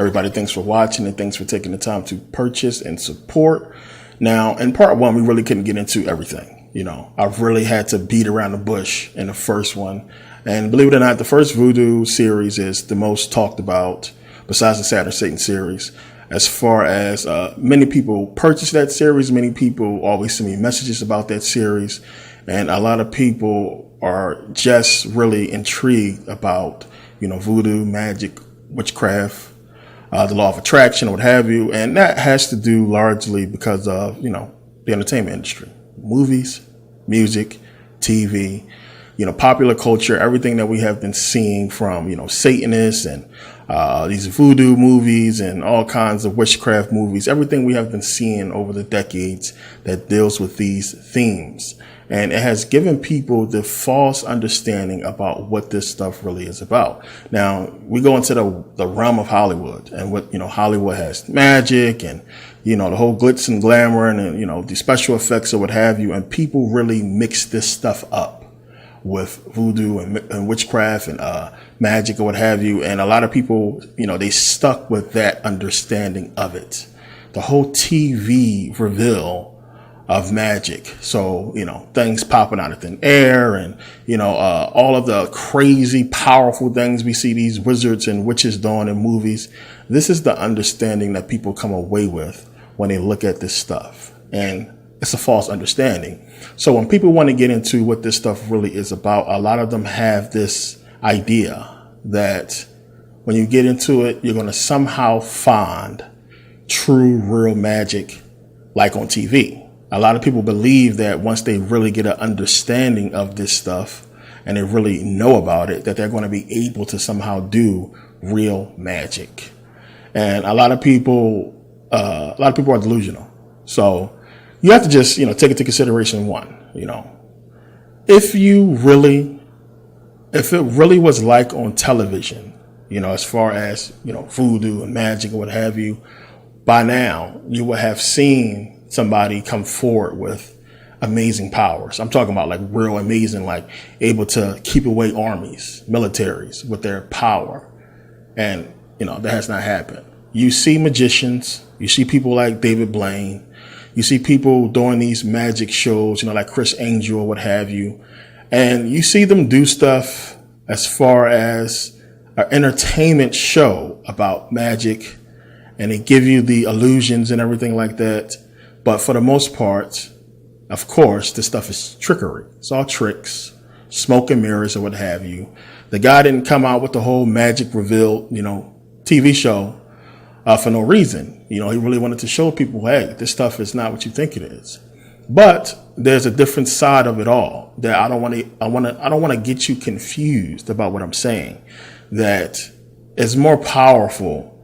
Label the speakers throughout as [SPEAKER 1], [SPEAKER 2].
[SPEAKER 1] everybody. Thanks for watching and thanks for taking the time to purchase and support. Now, in part one, we really couldn't get into everything. I've really had to beat around the bush in the first one. And believe it or not, the first Voodoo series is the most talked about besides the Saturn Satan series. As far as many people purchase that series, many people always send me messages about that series. And a lot of people are just really intrigued about, voodoo, magic, witchcraft, the law of attraction, what have you. And that has to do largely because of, the entertainment industry, movies, music, TV, popular culture, everything that we have been seeing from, Satanists and these voodoo movies and all kinds of witchcraft movies, everything we have been seeing over the decades that deals with these themes. And it has given people the false understanding about what this stuff really is about. Now, we go into the realm of Hollywood and what, Hollywood has magic and, the whole glitz and glamour and, the special effects or what have you. And people really mix this stuff up with voodoo and witchcraft and magic or what have you. And a lot of people, they stuck with that understanding of it. The whole TV reveal of magic. So, things popping out of thin air and, all of the crazy, powerful things we see these wizards and witches doing in movies. This is the understanding that people come away with when they look at this stuff. And it's a false understanding. So when people want to get into what this stuff really is about, a lot of them have this idea that when you get into it, you're going to somehow find true, real magic like on TV. A lot of people believe that once they really get an understanding of this stuff and they really know about it, that they're going to be able to somehow do real magic. And a lot of people are delusional. So you have to just, take into consideration one, if it really was like on television, as far as, voodoo and magic or what have you, by now you would have seen somebody come forward with amazing powers. I'm talking about like real amazing, like able to keep away armies, militaries with their power. And, that has not happened. You see magicians, you see people like David Blaine, you see people doing these magic shows, like Chris Angel or what have you. And you see them do stuff as far as an entertainment show about magic. And they give you the illusions and everything like that. But for the most part, of course, this stuff is trickery. It's all tricks, smoke and mirrors or what have you. The guy didn't come out with the whole magic reveal, TV show for no reason. He really wanted to show people, hey, this stuff is not what you think it is. But there's a different side of it all that I don't want to get you confused about what I'm saying. That is more powerful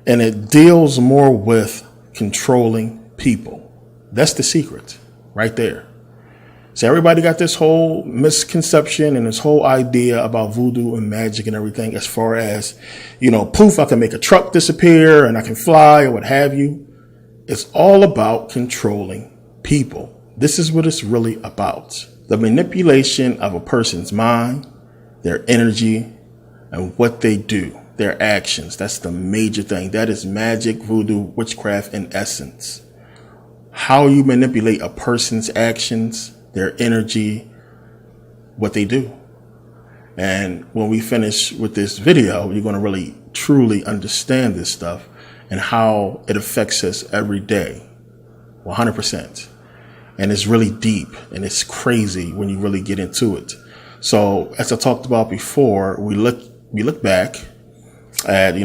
[SPEAKER 1] and it deals more with controlling people. That's the secret right there. So everybody got this whole misconception and this whole idea about voodoo and magic and everything as far as, poof, I can make a truck disappear and I can fly or what have you. It's all about controlling people. This is what it's really about. The manipulation of a person's mind, their energy, and what they do, their actions. That's the major thing. That is magic, voodoo, witchcraft in essence. How you manipulate a person's actions, their energy, what they do. And when we finish with this video, you're going to really truly understand this stuff and how it affects us every day. 100%. And it's really deep and it's crazy when you really get into it. So as I talked about before, we look back at,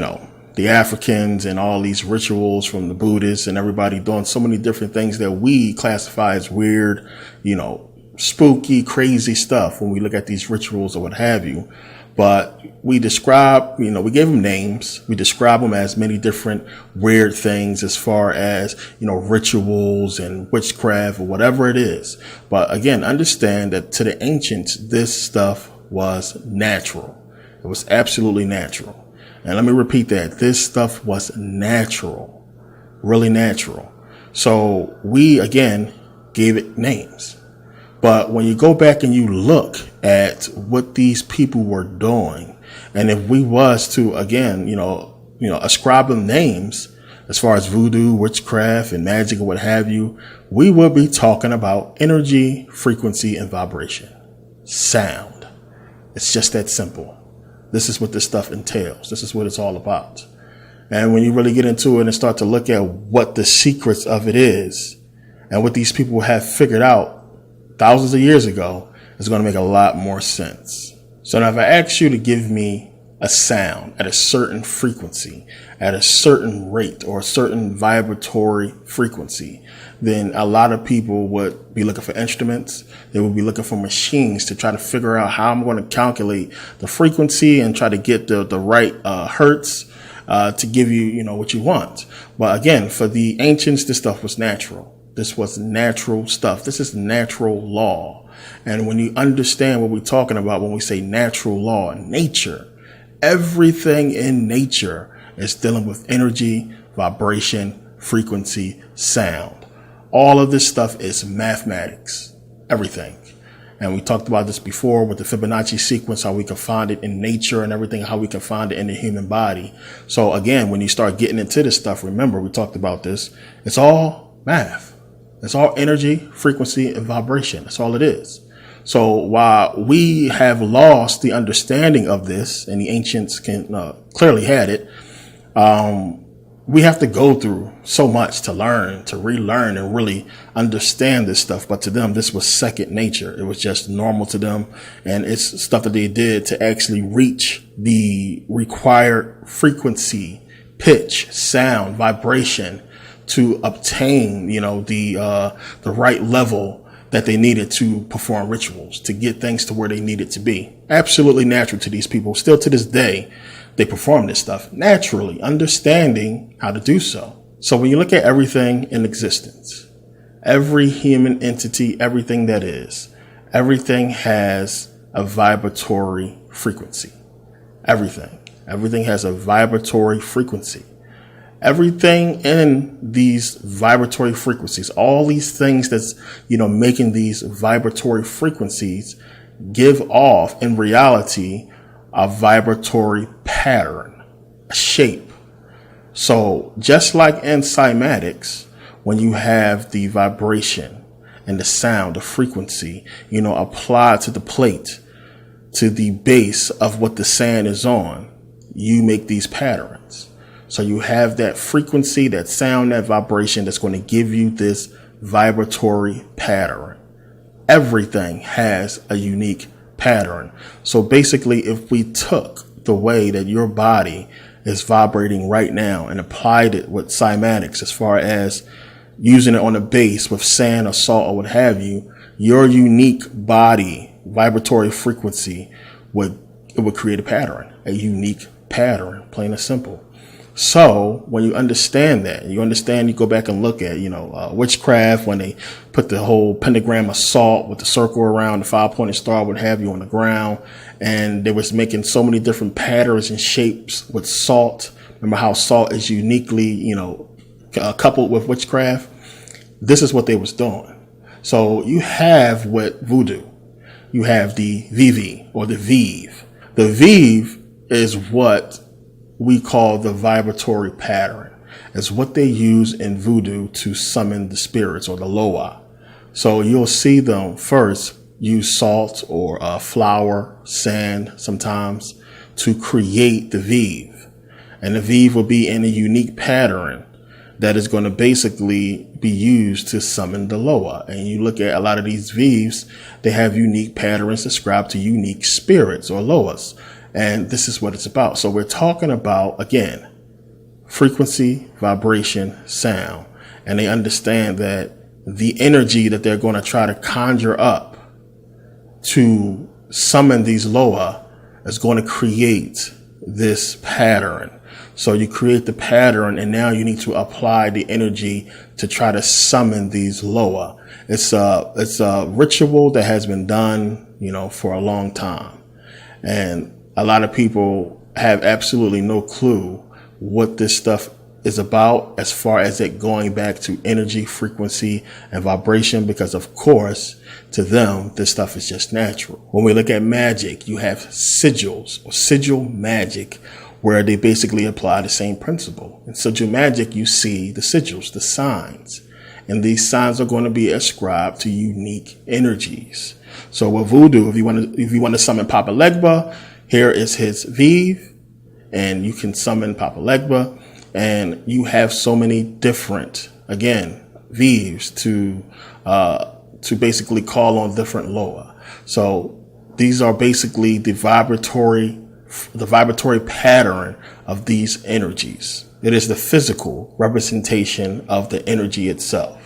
[SPEAKER 1] the Africans and all these rituals from the Buddhists and everybody doing so many different things that we classify as weird, spooky, crazy stuff when we look at these rituals or what have you. But we describe, we gave them names. We describe them as many different weird things as far as, rituals and witchcraft or whatever it is. But again, understand that to the ancients, this stuff was natural. It was absolutely natural. And let me repeat that. This stuff was natural, really natural. So we, again, gave it names. But when you go back and you look at what these people were doing, and if we was to, again, ascribe them names as far as voodoo, witchcraft, and magic and what have you, we will be talking about energy, frequency, and vibration. Sound. It's just that simple. This is what this stuff entails. This is what it's all about. And when you really get into it and start to look at what the secrets of it is and what these people have figured out thousands of years ago, it's going to make a lot more sense. So now if I ask you to give me a sound at a certain frequency, at a certain rate, or a certain vibratory frequency, then a lot of people would be looking for instruments. They would be looking for machines to try to figure out how I'm going to calculate the frequency and try to get the right hertz to give you, what you want. But again, for the ancients, this stuff was natural. This was natural stuff. This is natural law. And when you understand what we're talking about when we say natural law, nature, everything in nature is dealing with energy, vibration, frequency, sound. All of this stuff is mathematics, everything. And we talked about this before with the Fibonacci sequence, how we can find it in nature and everything, how we can find it in the human body. So again, when you start getting into this stuff, remember, we talked about this. It's all math. It's all energy, frequency, and vibration. That's all it is. So while we have lost the understanding of this, and the ancients clearly had it, we have to go through so much to learn, to relearn, and really understand this stuff. But to them, this was second nature. It was just normal to them. And it's stuff that they did to actually reach the required frequency, pitch, sound, vibration to obtain, the right level that they needed to perform rituals, to get things to where they needed to be. Absolutely natural to these people. Still to this day, they perform this stuff naturally, understanding how to do so. So when you look at everything in existence, every human entity, everything that is, everything has a vibratory frequency. Everything has a vibratory frequency. Everything in these vibratory frequencies, all these things that's, making these vibratory frequencies give off, in reality, a vibratory pattern, a shape. So just like in cymatics, when you have the vibration and the sound, the frequency, applied to the plate, to the base of what the sand is on, you make these patterns. So you have that frequency, that sound, that vibration that's going to give you this vibratory pattern. Everything has a unique pattern. So basically, if we took the way that your body is vibrating right now and applied it with cymatics, as far as using it on a base with sand or salt or what have you, your unique body vibratory frequency would create a pattern, a unique pattern, plain and simple. So when you understand that, you go back and look at, witchcraft, when they put the whole pentagram of salt with the circle around the 5-pointed star, what have you, on the ground. And they was making so many different patterns and shapes with salt. Remember how salt is uniquely, coupled with witchcraft. This is what they was doing. So you have with voodoo, you have the VV or the Vive. The Vive is what we call the vibratory pattern. It's what they use in voodoo to summon the spirits or the loa. So you'll see them first use salt or flour, sand sometimes to create the Vive. And the Vive will be in a unique pattern that is going to basically be used to summon the loa. And you look at a lot of these Vives, they have unique patterns ascribed to unique spirits or loas. And this is what it's about. So we're talking about, again, frequency, vibration, sound. And they understand that the energy that they're going to try to conjure up to summon these loa is going to create this pattern. So you create the pattern, and now you need to apply the energy to try to summon these loa. It's a ritual that has been done, for a long time. And a lot of people have absolutely no clue what this stuff is about as far as it going back to energy, frequency, and vibration, because of course, to them, this stuff is just natural. When we look at magic, you have sigils or sigil magic, where they basically apply the same principle. In sigil magic, you see the sigils, the signs, and these signs are going to be ascribed to unique energies. So with voodoo, if you want to summon Papa Legba, here is his Vive, and you can summon Papa Legba, and you have so many different, again, Vives to basically call on different Loa. So these are basically the vibratory pattern of these energies. It is the physical representation of the energy itself.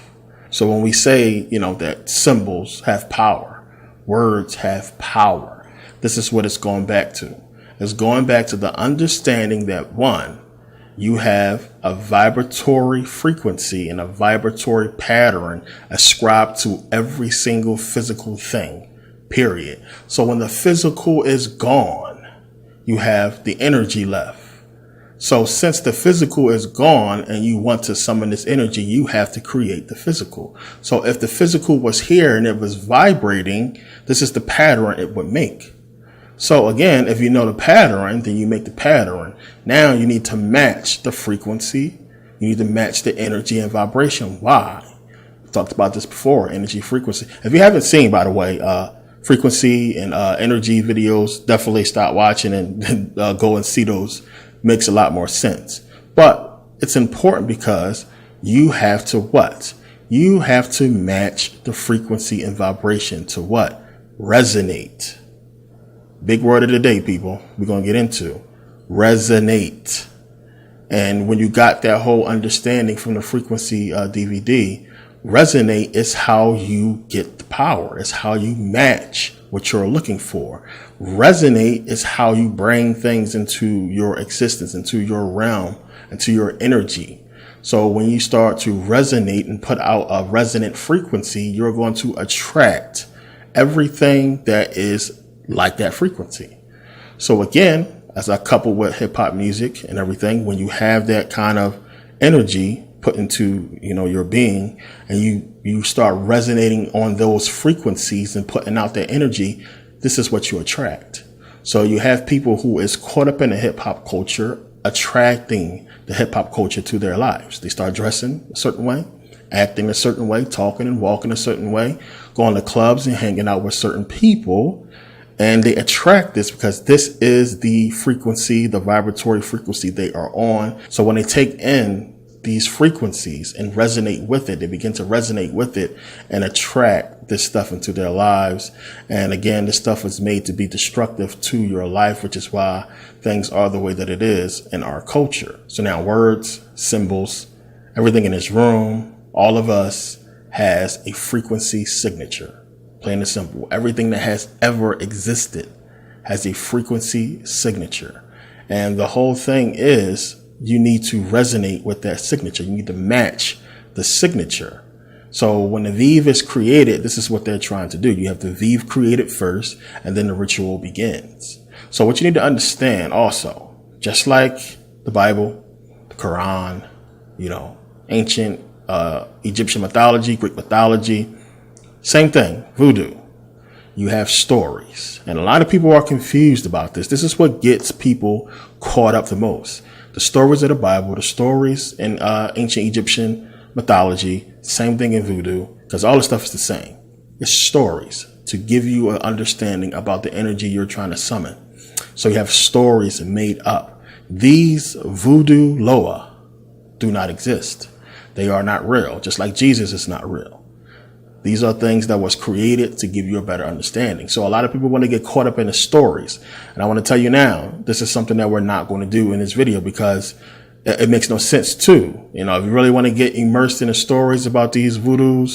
[SPEAKER 1] So when we say, that symbols have power, words have power, this is what it's going back to. It's going back to the understanding that, one, you have a vibratory frequency and a vibratory pattern ascribed to every single physical thing, period. So when the physical is gone, you have the energy left. So since the physical is gone and you want to summon this energy, you have to create the physical. So if the physical was here and it was vibrating, this is the pattern it would make. So again, if you know the pattern, then you make the pattern. Now you need to match the frequency. You need to match the energy and vibration. Why? We talked about this before, energy, frequency. If you haven't seen, by the way, frequency and energy videos, definitely stop watching and go and see those. Makes a lot more sense. But it's important because you have to what? You have to match the frequency and vibration to what? Resonate. Big word of the day, people. We're going to get into resonate. And when you got that whole understanding from the frequency DVD, resonate is how you get the power. It's how you match what you're looking for. Resonate is how you bring things into your existence, into your realm, into your energy. So when you start to resonate and put out a resonant frequency, you're going to attract everything that is like that frequency. So again, as I couple with hip hop music and everything, when you have that kind of energy put into, your being, and you start resonating on those frequencies and putting out that energy, this is what you attract. So you have people who is caught up in the hip hop culture, attracting the hip hop culture to their lives. They start dressing a certain way, acting a certain way, talking and walking a certain way, going to clubs and hanging out with certain people. And they attract this because this is the frequency, the vibratory frequency they are on. So when they take in these frequencies and resonate with it, they begin to resonate with it and attract this stuff into their lives. And again, this stuff is made to be destructive to your life, which is why things are the way that it is in our culture. So now words, symbols, everything in this room, all of us has a frequency signature. Plain and simple. Everything that has ever existed has a frequency signature. And the whole thing is you need to resonate with that signature. You need to match the signature. So when the Vive is created, this is what they're trying to do. You have the Vive created first, and then the ritual begins. So what you need to understand also, just like the Bible, the Quran, ancient Egyptian mythology, Greek mythology, same thing, voodoo. You have stories. And a lot of people are confused about this. This is what gets people caught up the most. The stories of the Bible, the stories in ancient Egyptian mythology, same thing in voodoo, because all the stuff is the same. It's stories to give you an understanding about the energy you're trying to summon. So you have stories made up. These voodoo Loa do not exist. They are not real, just like Jesus is not real. These are things that was created to give you a better understanding. So a lot of people want to get caught up in the stories. And I want to tell you now, this is something that we're not going to do in this video because it makes no sense too. If you really want to get immersed in the stories about these voodoo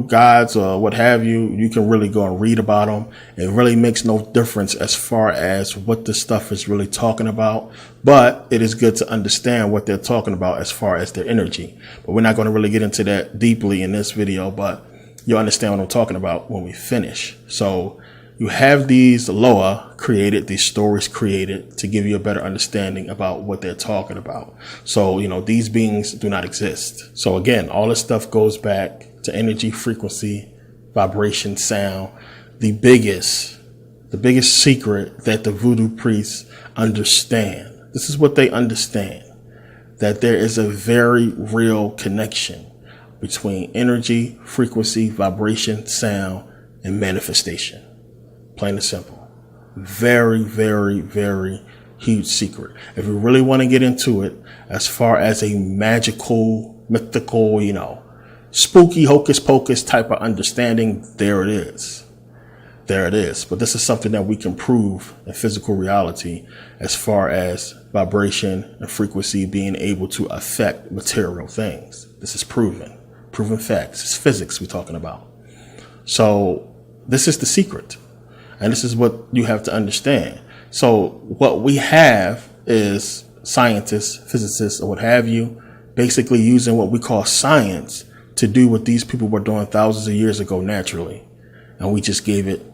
[SPEAKER 1] gods or what have you, you can really go and read about them. It really makes no difference as far as what the stuff is really talking about. But it is good to understand what they're talking about as far as their energy. But we're not going to really get into that deeply in this video, but you'll understand what I'm talking about when we finish. So you have these Loa created, these stories created to give you a better understanding about what they're talking about. So, these beings do not exist. So again, all this stuff goes back to energy, frequency, vibration, sound. The biggest secret that the voodoo priests understand This is what they understand, that there is a very real connection between energy, frequency, vibration, sound, and manifestation. Plain and simple. Very, very, very huge secret. If you really want to get into it, as far as a magical, mythical, spooky hocus pocus type of understanding, there it is. There it is. But this is something that we can prove in physical reality as far as vibration and frequency being able to affect material things. This is proven facts. It's physics we're talking about. So this is the secret. And this is what you have to understand. So what we have is scientists, physicists, or what have you, basically using what we call science to do what these people were doing thousands of years ago naturally. And we just gave it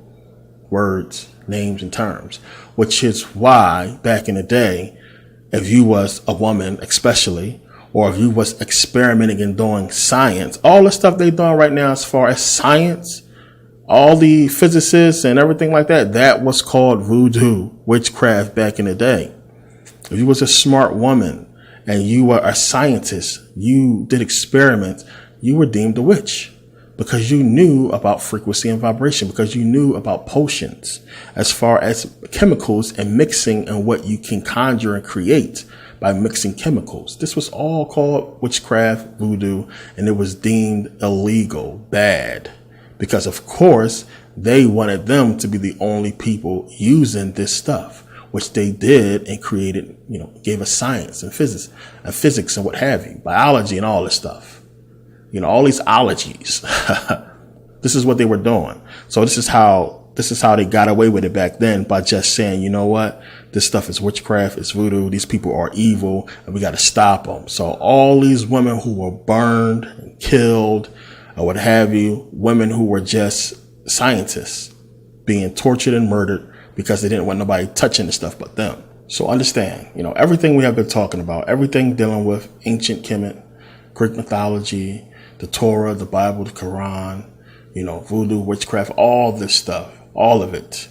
[SPEAKER 1] words, names, and terms, which is why back in the day, if you was a woman especially, or if you was experimenting and doing science, all the stuff they doing right now as far as science, all the physicists and everything like that, that was called voodoo witchcraft back in the day. If you was a smart woman and you were a scientist, you did experiments, you were deemed a witch because you knew about frequency and vibration, because you knew about potions as far as chemicals and mixing and what you can conjure and create by mixing chemicals. This was all called witchcraft, voodoo, and it was deemed illegal, bad, because of course they wanted them to be the only people using this stuff, which they did and created, gave us science and physics and what have you, biology and all this stuff, all these ologies. This is what they were doing. So this is how they got away with it back then, by just saying, you know what, this stuff is witchcraft, it's voodoo, these people are evil, and we got to stop them. So all these women who were burned and killed or what have you, women who were just scientists being tortured and murdered because they didn't want nobody touching the stuff but them. So understand, everything we have been talking about, everything dealing with ancient Kemet, Greek mythology, the Torah, the Bible, the Quran, voodoo, witchcraft, all this stuff, all of it.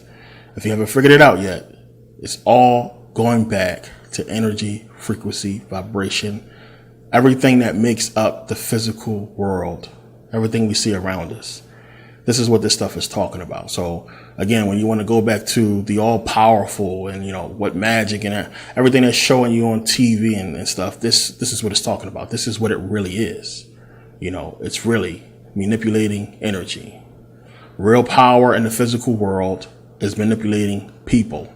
[SPEAKER 1] If you haven't figured it out yet, it's all going back to energy, frequency, vibration, everything that makes up the physical world, everything we see around us. This is what this stuff is talking about. So again, when you want to go back to the all powerful and, what magic and everything that's showing you on TV and stuff, this is what it's talking about. This is what it really is. It's really manipulating energy. Real power in the physical world is manipulating people.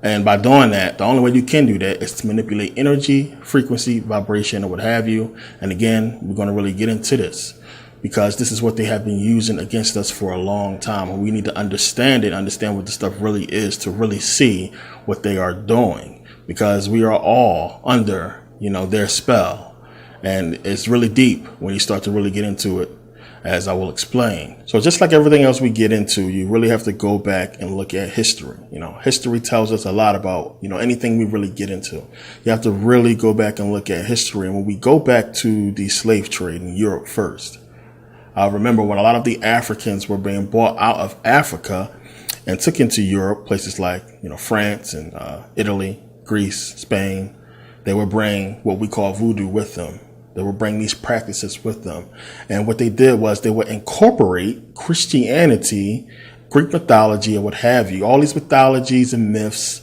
[SPEAKER 1] And by doing that, the only way you can do that is to manipulate energy, frequency, vibration, or what have you. And again, we're going to really get into this because this is what they have been using against us for a long time. And we need to understand what this stuff really is to really see what they are doing, because we are all under, their spell. And it's really deep when you start to really get into it, as I will explain. So just like everything else we get into, you really have to go back and look at history. History tells us a lot about, anything we really get into. You have to really go back and look at history. And when we go back to the slave trade in Europe first, I remember when a lot of the Africans were being brought out of Africa and took into Europe, places like, France and Italy, Greece, Spain, they would bring what we call voodoo with them. They would bring these practices with them. And what they did was they would incorporate Christianity, Greek mythology, or what have you, all these mythologies and myths,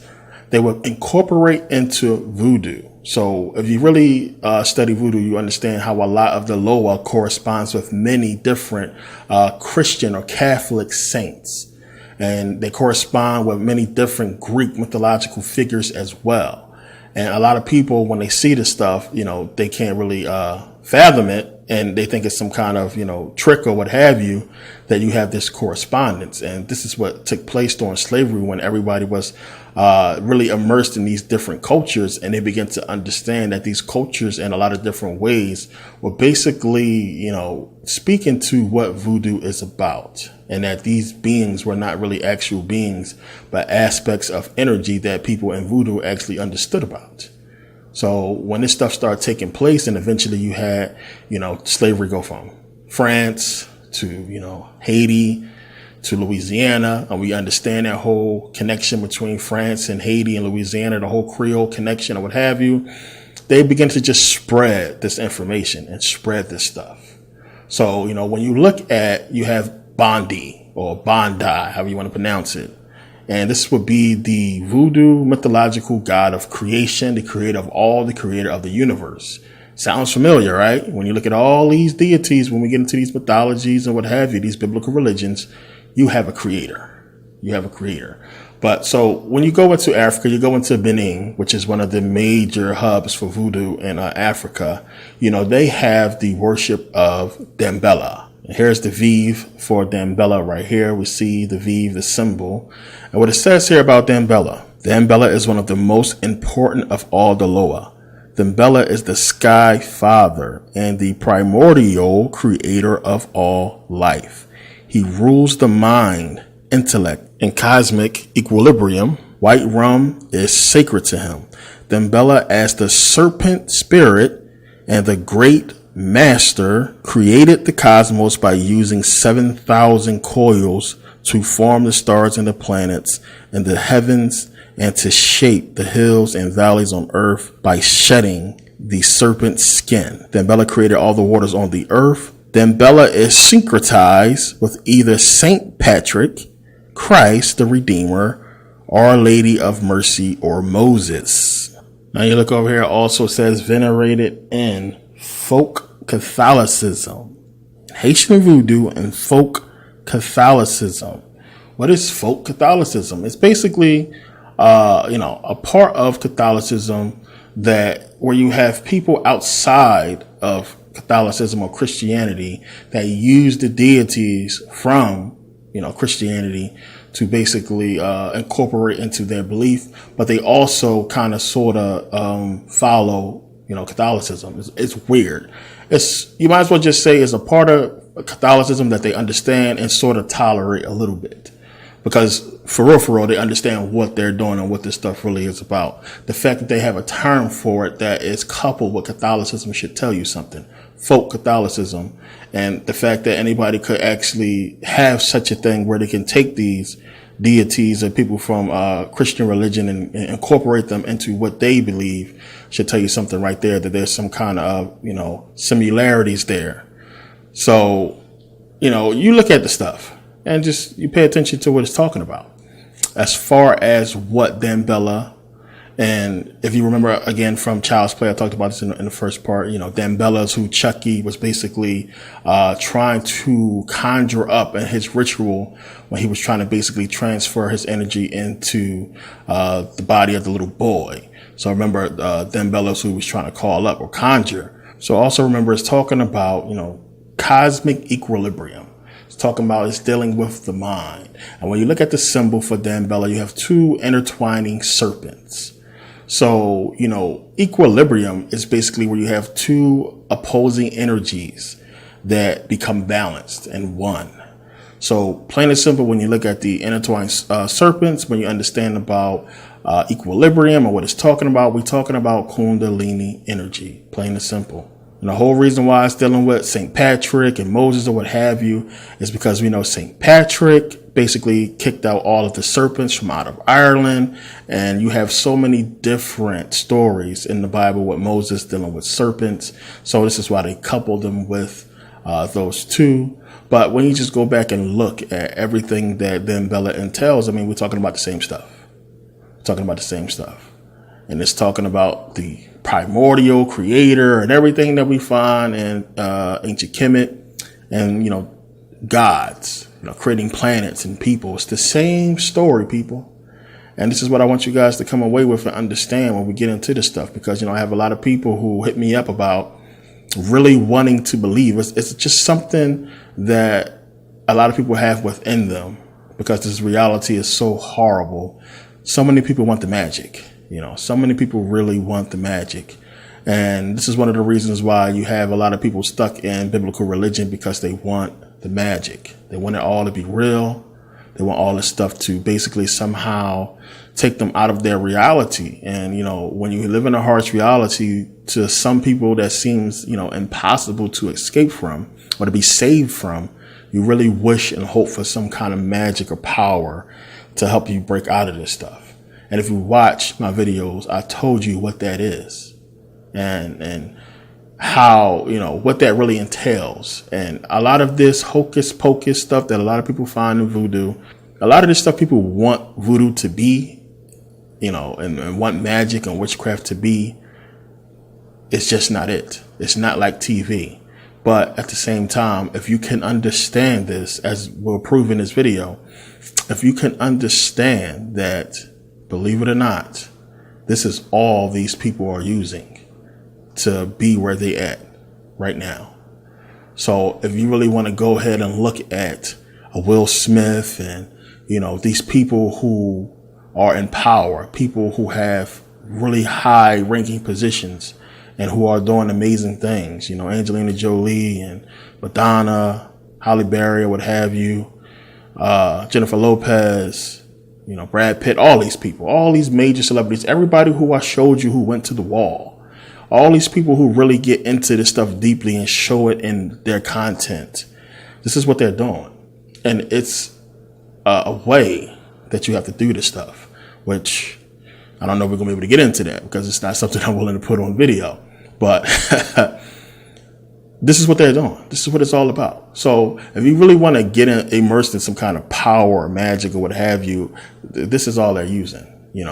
[SPEAKER 1] they would incorporate into voodoo. So if you really study voodoo, you understand how a lot of the Loa corresponds with many different Christian or Catholic saints. And they correspond with many different Greek mythological figures as well. And a lot of people, when they see this stuff, they can't really fathom it. And they think it's some kind of, trick or what have you, that you have this correspondence. And this is what took place during slavery, when everybody was really immersed in these different cultures. And they began to understand that these cultures in a lot of different ways were basically, speaking to what voodoo is about. And that these beings were not really actual beings, but aspects of energy that people in voodoo actually understood about. So when this stuff started taking place, and eventually you had, slavery go from France to, Haiti to Louisiana, and we understand that whole connection between France and Haiti and Louisiana, the whole Creole connection and what have you, they begin to just spread this information and spread this stuff. So, when you look at, you have Bondi or Bondi, however you want to pronounce it. And this would be the voodoo mythological god of creation, the creator of all, the creator of the universe. Sounds familiar, right? When you look at all these deities, when we get into these mythologies and what have you, these biblical religions, you have a creator. You have a creator. But so when you go into Africa, you go into Benin, which is one of the major hubs for voodoo in Africa. They have the worship of Dambella. And here's the Vive for Dambella right here. We see the Vive, the symbol. And what it says here about Dambella is one of the most important of all the Loa. Dambella is the sky father and the primordial creator of all life. He rules the mind, intellect, and cosmic equilibrium. White rum is sacred to him. Dambella, as the serpent spirit and the great master, created the cosmos by using 7,000 coils to form the stars and the planets and the heavens, and to shape the hills and valleys on earth by shedding the serpent's skin. Dambella created all the waters on the earth. Dambella is syncretized with either Saint Patrick, Christ the Redeemer, Our Lady of Mercy, or Moses. Now you look over here, it also says venerated in folk Catholicism, Haitian voodoo, and folk Catholicism. What is folk Catholicism? It's basically, a part of Catholicism that where you have people outside of Catholicism or Christianity that use the deities from, Christianity to basically incorporate into their belief, but they also kind of sort of follow, Catholicism. It's weird. You might as well just say it's a part of Catholicism that they understand and sort of tolerate a little bit. Because for real, they understand what they're doing and what this stuff really is about. The fact that they have a term for it that is coupled with Catholicism should tell you something. Folk Catholicism. And the fact that anybody could actually have such a thing where they can take these deities and people from Christian religion and incorporate them into what they believe should tell you something right there, that there's some kind of, similarities there. So, you look at the stuff and just you pay attention to what it's talking about. As far as what Dambella, and if you remember again from Child's Play, I talked about this in the first part, Dambella's who Chucky was basically trying to conjure up in his ritual when he was trying to basically transfer his energy into the body of the little boy. So remember Dambella's who was trying to call up or conjure. So also remember it's talking about, cosmic equilibrium. It's talking about it's dealing with the mind. And when you look at the symbol for Dambella, you have two intertwining serpents. So, equilibrium is basically where you have two opposing energies that become balanced and one. So plain and simple, when you look at the intertwined serpents, when you understand about equilibrium or what it's talking about, we're talking about Kundalini energy, plain and simple. And the whole reason why it's dealing with St. Patrick and Moses or what have you is because we know St. Patrick basically kicked out all of the serpents from out of Ireland. And you have so many different stories in the Bible with Moses dealing with serpents. So this is why they coupled them with those two. But when you just go back and look at everything that Dambella entails, we're talking about the same stuff. And it's talking about the primordial creator and everything that we find in ancient Kemet and, gods, creating planets and people. It's the same story, people. And this is what I want you guys to come away with and understand when we get into this stuff, because, I have a lot of people who hit me up about really wanting to believe. It's just something that a lot of people have within them because this reality is so horrible. So many people want the magic. So many people really want the magic. And this is one of the reasons why you have a lot of people stuck in biblical religion, because they want the magic. They want it all to be real. They want all this stuff to basically somehow take them out of their reality. And, when you live in a harsh reality, to some people that seems, impossible to escape from or to be saved from, You really wish and hope for some kind of magic or power to help you break out of this stuff. And if you watch my videos, I told you what that is and how, what that really entails. And a lot of this hocus pocus stuff that a lot of people find in voodoo, a lot of this stuff people want voodoo to be, and want magic and witchcraft to be, it's just not it. It's not like TV. But at the same time, if you can understand this, as we'll prove in this video, if you can understand that, believe it or not, this is all these people are using to be where they at right now. So if you really want to go ahead and look at a Will Smith and, these people who are in power, people who have really high ranking positions and who are doing amazing things, Angelina Jolie and Madonna, Halle Berry, or what have you, Jennifer Lopez, Brad Pitt, all these people, all these major celebrities, everybody who I showed you who went to the wall, all these people who really get into this stuff deeply and show it in their content. This is what they're doing. And it's a way that you have to do this stuff, which I don't know if we're going to be able to get into that because it's not something I'm willing to put on video. But this is what they're doing. This is what it's all about. So if you really want to get immersed in some kind of power, magic, or what have you, this is all they're using.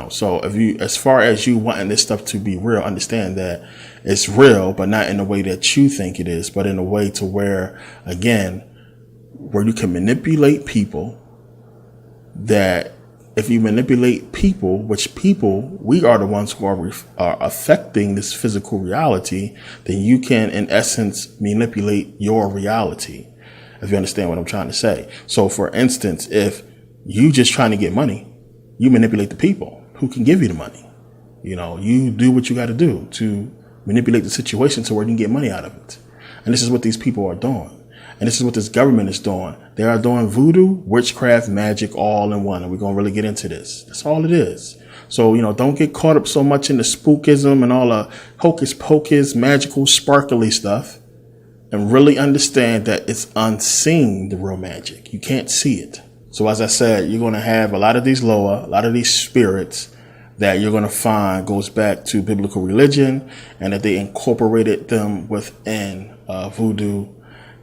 [SPEAKER 1] So as far as you wanting this stuff to be real, understand that it's real, but not in the way that you think it is, but in a way to where, again, where you can manipulate people, that if you manipulate people, which people, we are the ones who are affecting this physical reality, then you can, in essence, manipulate your reality, if you understand what I'm trying to say. So, for instance, if you just trying to get money, you manipulate the people who can give you the money. You do what you got to do to manipulate the situation to where you can get money out of it. And this is what these people are doing. And this is what this government is doing. They are doing voodoo, witchcraft, magic, all in one. And we're going to really get into this. That's all it is. So, don't get caught up so much in the spookism and all the hocus pocus, magical, sparkly stuff. And really understand that it's unseen, the real magic. You can't see it. So as I said, you're going to have a lot of these loa, a lot of these spirits that you're going to find goes back to biblical religion, and that they incorporated them within voodoo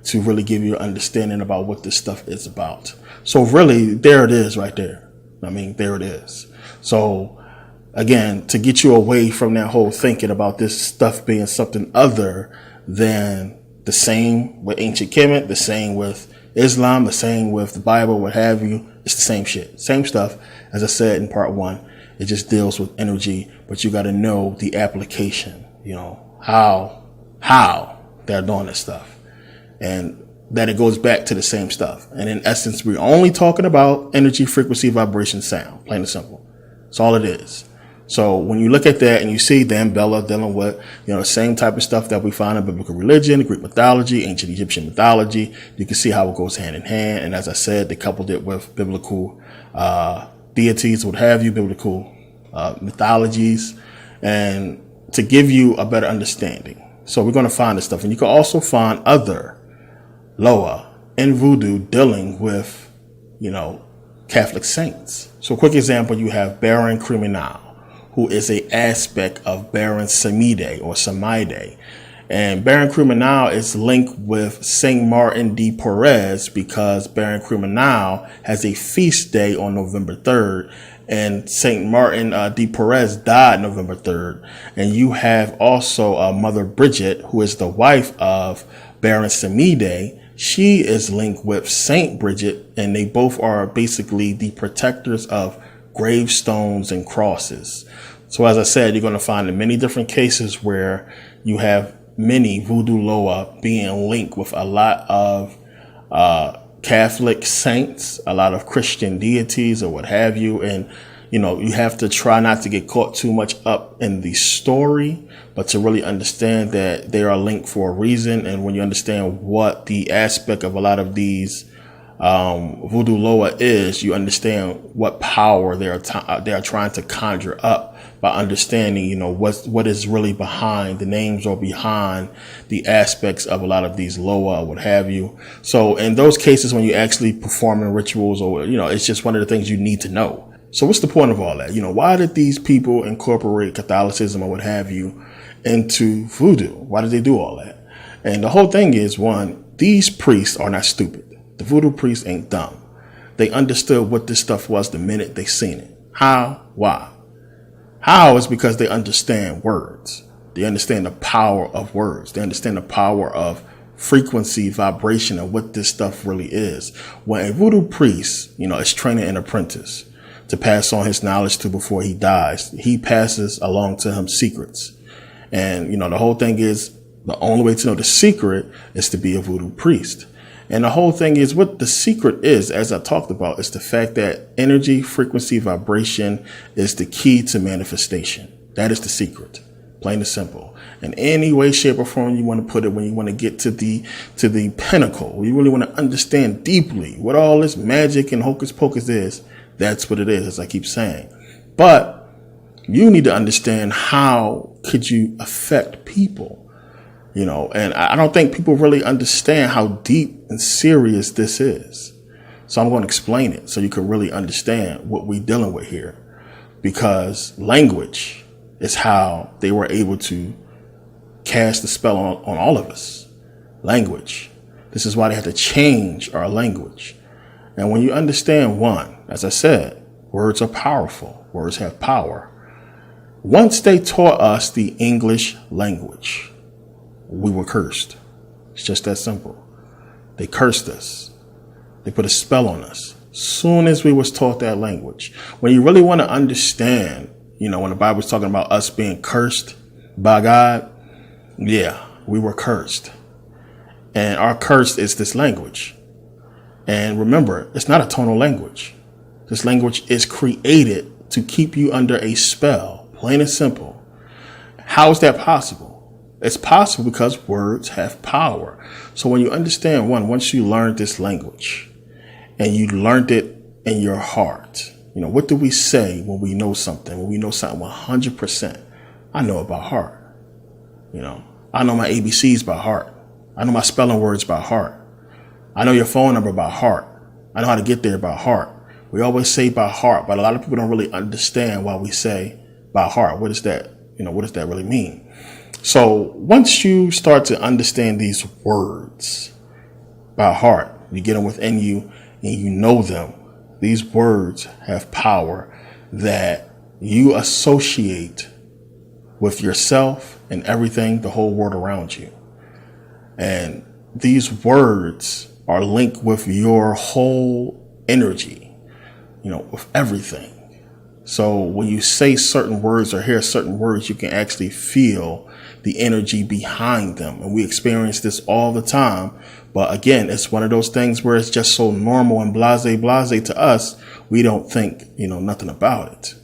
[SPEAKER 1] to really give you an understanding about what this stuff is about. So really, there it is right there. There it is. So again, to get you away from that whole thinking about this stuff being something other than the same with ancient Kemet, the same with Islam, the same with the Bible, what have you, it's the same shit. Same stuff. As I said in part 1, it just deals with energy, but you got to know the application, how they're doing this stuff, and that it goes back to the same stuff. And in essence, we're only talking about energy, frequency, vibration, sound, plain and simple. That's all it is. So when you look at that and you see Dan Bella dealing with, the same type of stuff that we find in biblical religion, Greek mythology, ancient Egyptian mythology, you can see how it goes hand in hand. And as I said, they coupled it with biblical deities, what have you, biblical mythologies, and to give you a better understanding. So we're going to find this stuff. And you can also find other loa in voodoo dealing with, Catholic saints. So a quick example, you have Baron Criminal, who is a aspect of Baron Samide or Samide. And Baron Criminal is linked with Saint Martin de Porres because Baron Criminal has a feast day on November 3rd. And Saint Martin de Porres died November 3rd. And you have also Mother Bridget, who is the wife of Baron Samide. She is linked with Saint Bridget, and they both are basically the protectors of gravestones and crosses. So as I said, you're going to find in many different cases where you have many voodoo loa being linked with a lot of Catholic saints, a lot of Christian deities or what have you. And, you have to try not to get caught too much up in the story, but to really understand that they are linked for a reason. And when you understand what the aspect of a lot of these voodoo loa is, you understand what power they are trying to conjure up by understanding, what is really behind the names or behind the aspects of a lot of these loa or what have you. So in those cases, when you're actually performing rituals or, it's just one of the things you need to know. So what's the point of all that? Why did these people incorporate Catholicism or what have you into voodoo? Why did they do all that? And the whole thing is, one, these priests are not stupid. The voodoo priests ain't dumb. They understood what this stuff was the minute they seen it. How? Why? How is because they understand words. They understand the power of words. They understand the power of frequency, vibration, and what this stuff really is. When a voodoo priest, is training an apprentice to pass on his knowledge to before he dies, he passes along to him secrets. And, the whole thing is the only way to know the secret is to be a voodoo priest. And the whole thing is what the secret is, as I talked about, is the fact that energy, frequency, vibration is the key to manifestation. That is the secret, plain and simple. In any way, shape, or form you want to put it, when you want to get to the pinnacle, you really want to understand deeply what all this magic and hocus pocus is, that's what it is, as I keep saying. But you need to understand how could you affect people. And I don't think people really understand how deep and serious this is. So I'm going to explain it so you can really understand what we're dealing with here. Because language is how they were able to cast the spell on all of us. Language. This is why they had to change our language. And when you understand, one, as I said, words are powerful. Words have power. Once they taught us the English language, we were cursed. It's just that simple. They cursed us. They put a spell on us. Soon as we was taught that language. When you really want to understand, when the Bible's talking about us being cursed by God, yeah, we were cursed. And our curse is this language. And remember, it's not a tonal language. This language is created to keep you under a spell, plain and simple. How is that possible? It's possible because words have power. So when you understand, once you learned this language and you learned it in your heart, what do we say when we know something? When we know something 100%, I know it by heart. I know my ABCs by heart. I know my spelling words by heart. I know your phone number by heart. I know how to get there by heart. We always say by heart, but a lot of people don't really understand why we say by heart. What does that, what does that really mean? So once you start to understand these words by heart, you get them within you and you know them. These words have power that you associate with yourself and everything, the whole world around you. And these words are linked with your whole energy, with everything. So when you say certain words or hear certain words, you can actually feel the energy behind them. And we experience this all the time. But again, it's one of those things where it's just so normal and blase to us. We don't think, nothing about it.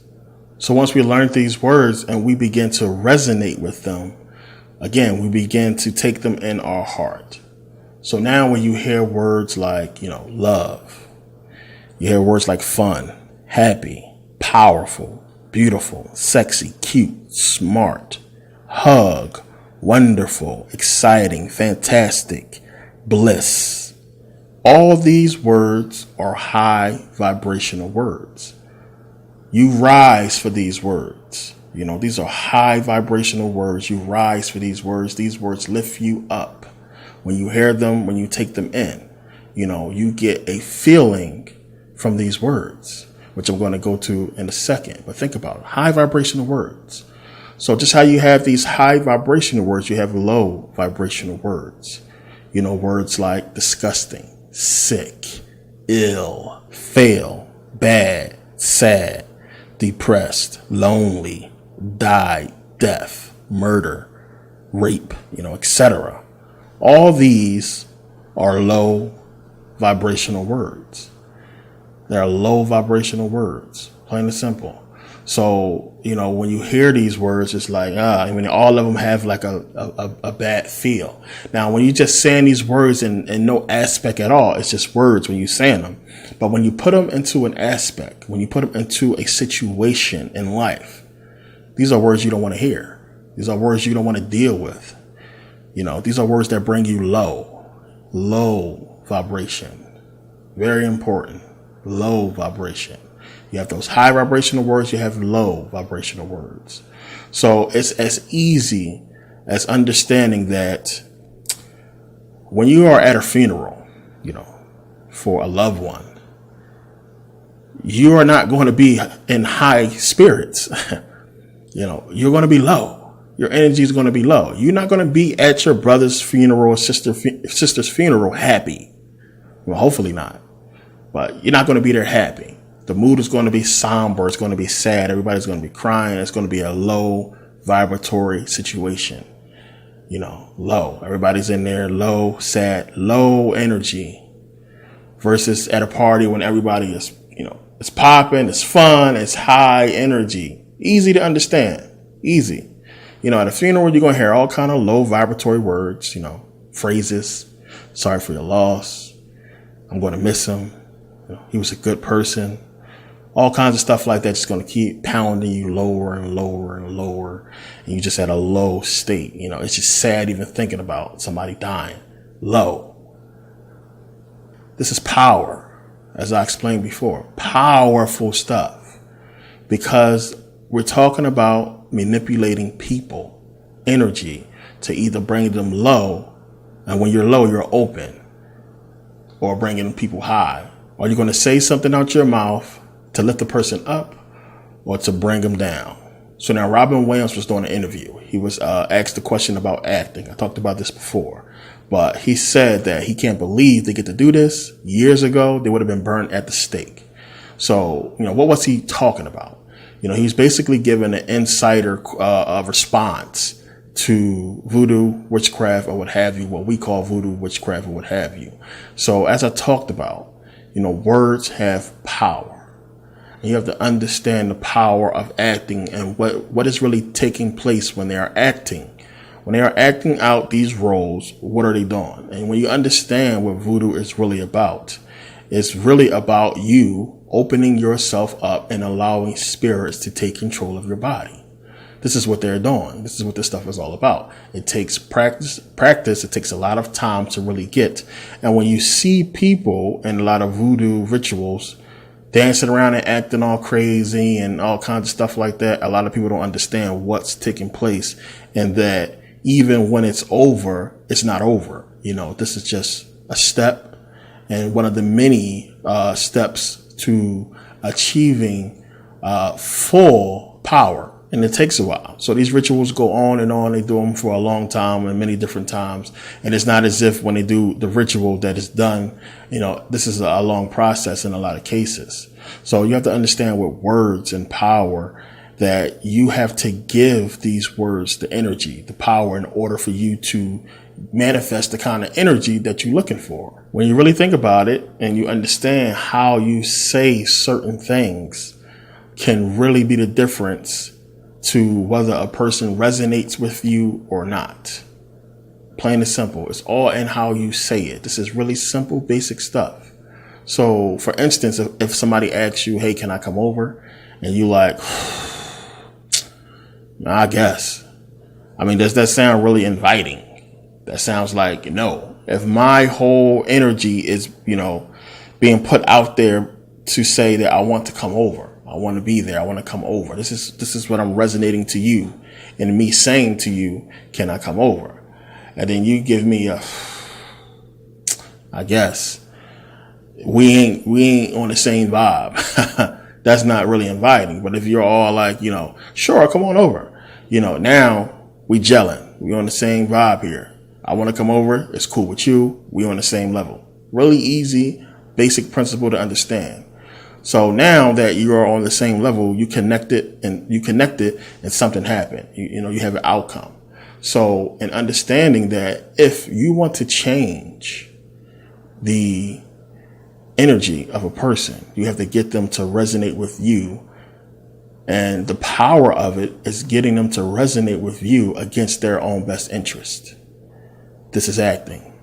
[SPEAKER 1] So once we learn these words and we begin to resonate with them, again, we begin to take them in our heart. So now when you hear words like, love, you hear words like fun, happy, powerful, beautiful, sexy, cute, smart, hug, wonderful, exciting, fantastic, bliss. All these words are high vibrational words. You rise for these words. These are high vibrational words. You rise for these words. These words lift you up. When you hear them, when you take them in, you get a feeling from these words, which I'm going to go to in a second. But think about it. High vibrational words. So just how you have these high vibrational words, you have low vibrational words. Words like disgusting, sick, ill, fail, bad, sad, depressed, lonely, die, death, murder, rape, etc. All these are low vibrational words. They're low vibrational words, plain and simple. So, when you hear these words, it's like, all of them have like a bad feel. Now, when you just saying these words in no aspect at all, it's just words when you're saying them. But when you put them into an aspect, when you put them into a situation in life, These are words you don't want to hear. These are words you don't want to deal with. These are words that bring you low vibration. Very important. Low vibration. You have those high vibrational words. You have low vibrational words. So it's as easy as understanding that when you are at a funeral, for a loved one, you are not going to be in high spirits. You're going to be low. Your energy is going to be low. You're not going to be at your brother's funeral or sister's funeral happy. Well, hopefully not. But you're not going to be there happy. The mood is going to be somber. It's going to be sad. Everybody's going to be crying. It's going to be a low vibratory situation. Low. Everybody's in there low, sad, low energy. Versus at a party when everybody is, it's popping, it's fun, it's high energy. Easy to understand. Easy. At a funeral, you're going to hear all kind of low vibratory words, phrases. Sorry for your loss. I'm going to miss him. He was a good person. All kinds of stuff like that just going to keep pounding you lower and lower and lower. And you just at a low state. It's just sad even thinking about somebody dying. Low. This is power. As I explained before, powerful stuff, because we're talking about manipulating people, energy, to either bring them low, and when you're low, you're open, or bringing people high. Are you going to say something out your mouth to lift the person up or to bring them down? So now Robin Williams was doing an interview. He was asked a question about acting. I talked about this before. But he said that he can't believe they get to do this. Years ago, they would have been burned at the stake. So, what was he talking about? He was basically giving an insider response to voodoo, witchcraft, or what have you, what we call voodoo, witchcraft, or what have you. So as I talked about, words have power. And you have to understand the power of acting and what is really taking place when they are acting. When they are acting out these roles, what are they doing? And when you understand what voodoo is really about, it's really about you opening yourself up and allowing spirits to take control of your body. This is what they're doing. This is what this stuff is all about. It takes practice. It takes a lot of time to really get. And when you see people in a lot of voodoo rituals dancing around and acting all crazy and all kinds of stuff like that, a lot of people don't understand what's taking place, and that even when it's over, it's not over. This is just a step, and one of the many steps to achieving full power. And it takes a while. So these rituals go on and on. They do them for a long time and many different times. And it's not as if when they do the ritual that is done, this is a long process in a lot of cases. So you have to understand with words and power that you have to give these words the energy, the power, in order for you to manifest the kind of energy that you're looking for. When you really think about it and you understand how you say certain things can really be the difference to whether a person resonates with you or not. Plain and simple. It's all in how you say it. This is really simple, basic stuff. So for instance, if somebody asks you, hey, can I come over? And you like, I guess. Does that sound really inviting? That sounds like, no. If my whole energy is, being put out there to say that I want to come over, I want to be there, I want to come over. This is what I'm resonating to you, and me saying to you, can I come over? And then you give me I guess we ain't on the same vibe. That's not really inviting. But if you're all like, sure, come on over. Now we gelling. We on the same vibe here. I want to come over. It's cool with you. We on the same level. Really easy, basic principle to understand. So now that you are on the same level, you connected and something happened. You have an outcome. So in understanding that if you want to change the energy of a person, you have to get them to resonate with you. And the power of it is getting them to resonate with you against their own best interest. This is acting.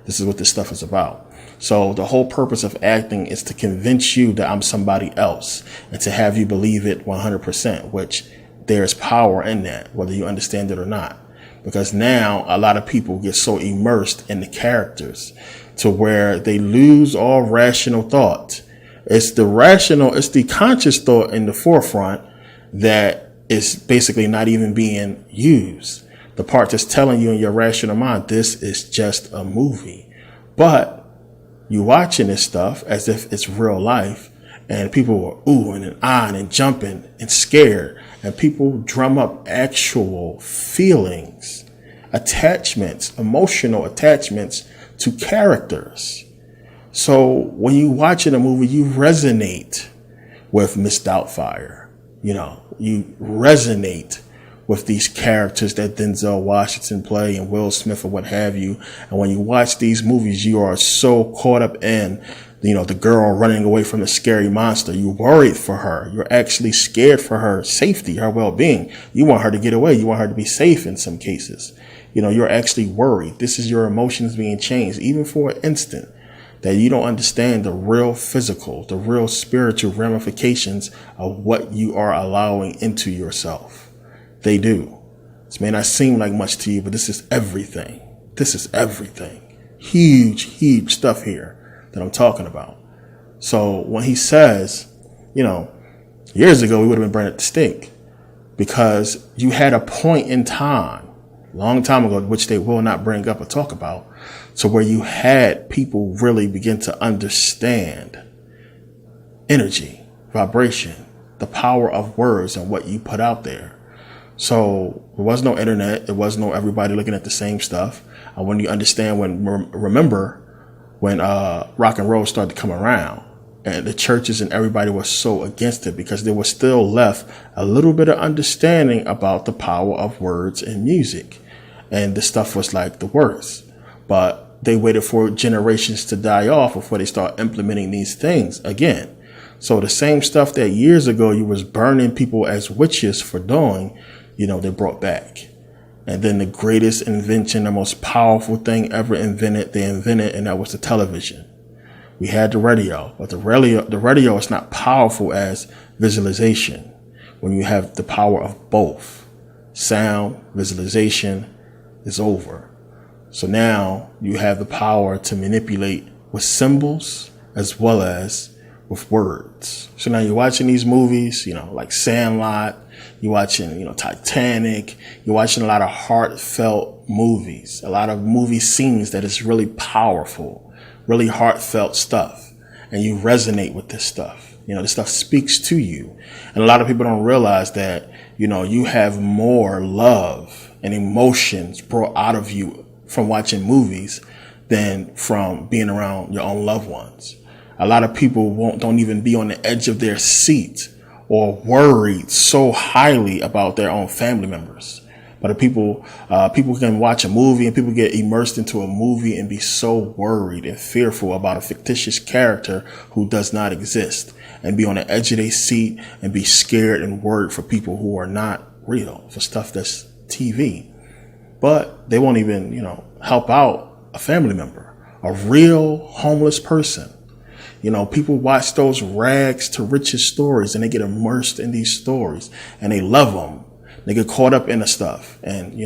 [SPEAKER 1] This is what this stuff is about. So the whole purpose of acting is to convince you that I'm somebody else and to have you believe it 100%, which there's power in that, whether you understand it or not. Because now a lot of people get so immersed in the characters to where they lose all rational thought. It's the conscious thought in the forefront that is basically not even being used. The part that's telling you in your rational mind, this is just a movie. But you watching this stuff as if it's real life, and people are oohing and ahhing and jumping and scared, and people drum up actual feelings, attachments, emotional attachments to characters. So when you watching a movie, you resonate with Miss Doubtfire. You resonate with these characters that Denzel Washington play and Will Smith or what have you. And when you watch these movies, you are so caught up in, the girl running away from the scary monster. You're worried for her. You're actually scared for her safety, her well-being. You want her to get away. You want her to be safe in some cases. You're actually worried. This is your emotions being changed, even for an instant, that you don't understand the real physical, the real spiritual ramifications of what you are allowing into yourself. They do. This may not seem like much to you, but this is everything. This is everything. Huge, huge stuff here that I'm talking about. So when he says, years ago, we would have been burning at the stake because you had a point in time, long time ago, which they will not bring up or talk about, so where you had people really begin to understand energy, vibration, the power of words and what you put out there. So there was no internet. There was no everybody looking at the same stuff. And when you understand remember when rock and roll started to come around and the churches and everybody was so against it because there was still left a little bit of understanding about the power of words and music. And the stuff was like the worst. But they waited for generations to die off before they start implementing these things again. So the same stuff that years ago you was burning people as witches for doing, they brought back. And then the greatest invention, the most powerful thing ever invented, they invented, and that was the television. We had the radio, but the radio is not powerful as visualization when you have the power of both. Sound, visualization is over. So now you have the power to manipulate with symbols as well as with words. So now you're watching these movies, like Sandlot, you're watching, Titanic, you're watching a lot of heartfelt movies, a lot of movie scenes that is really powerful, really heartfelt stuff. And you resonate with this stuff. This stuff speaks to you. And a lot of people don't realize that, you have more love and emotions brought out of you from watching movies than from being around your own loved ones. A lot of people don't even be on the edge of their seat or worried so highly about their own family members. But people can watch a movie and people get immersed into a movie and be so worried and fearful about a fictitious character who does not exist and be on the edge of their seat and be scared and worried for people who are not real, for stuff that's TV. But they won't even, help out a family member, a real homeless person. People watch those rags to riches stories and they get immersed in these stories and they love them. They get caught up in the stuff and,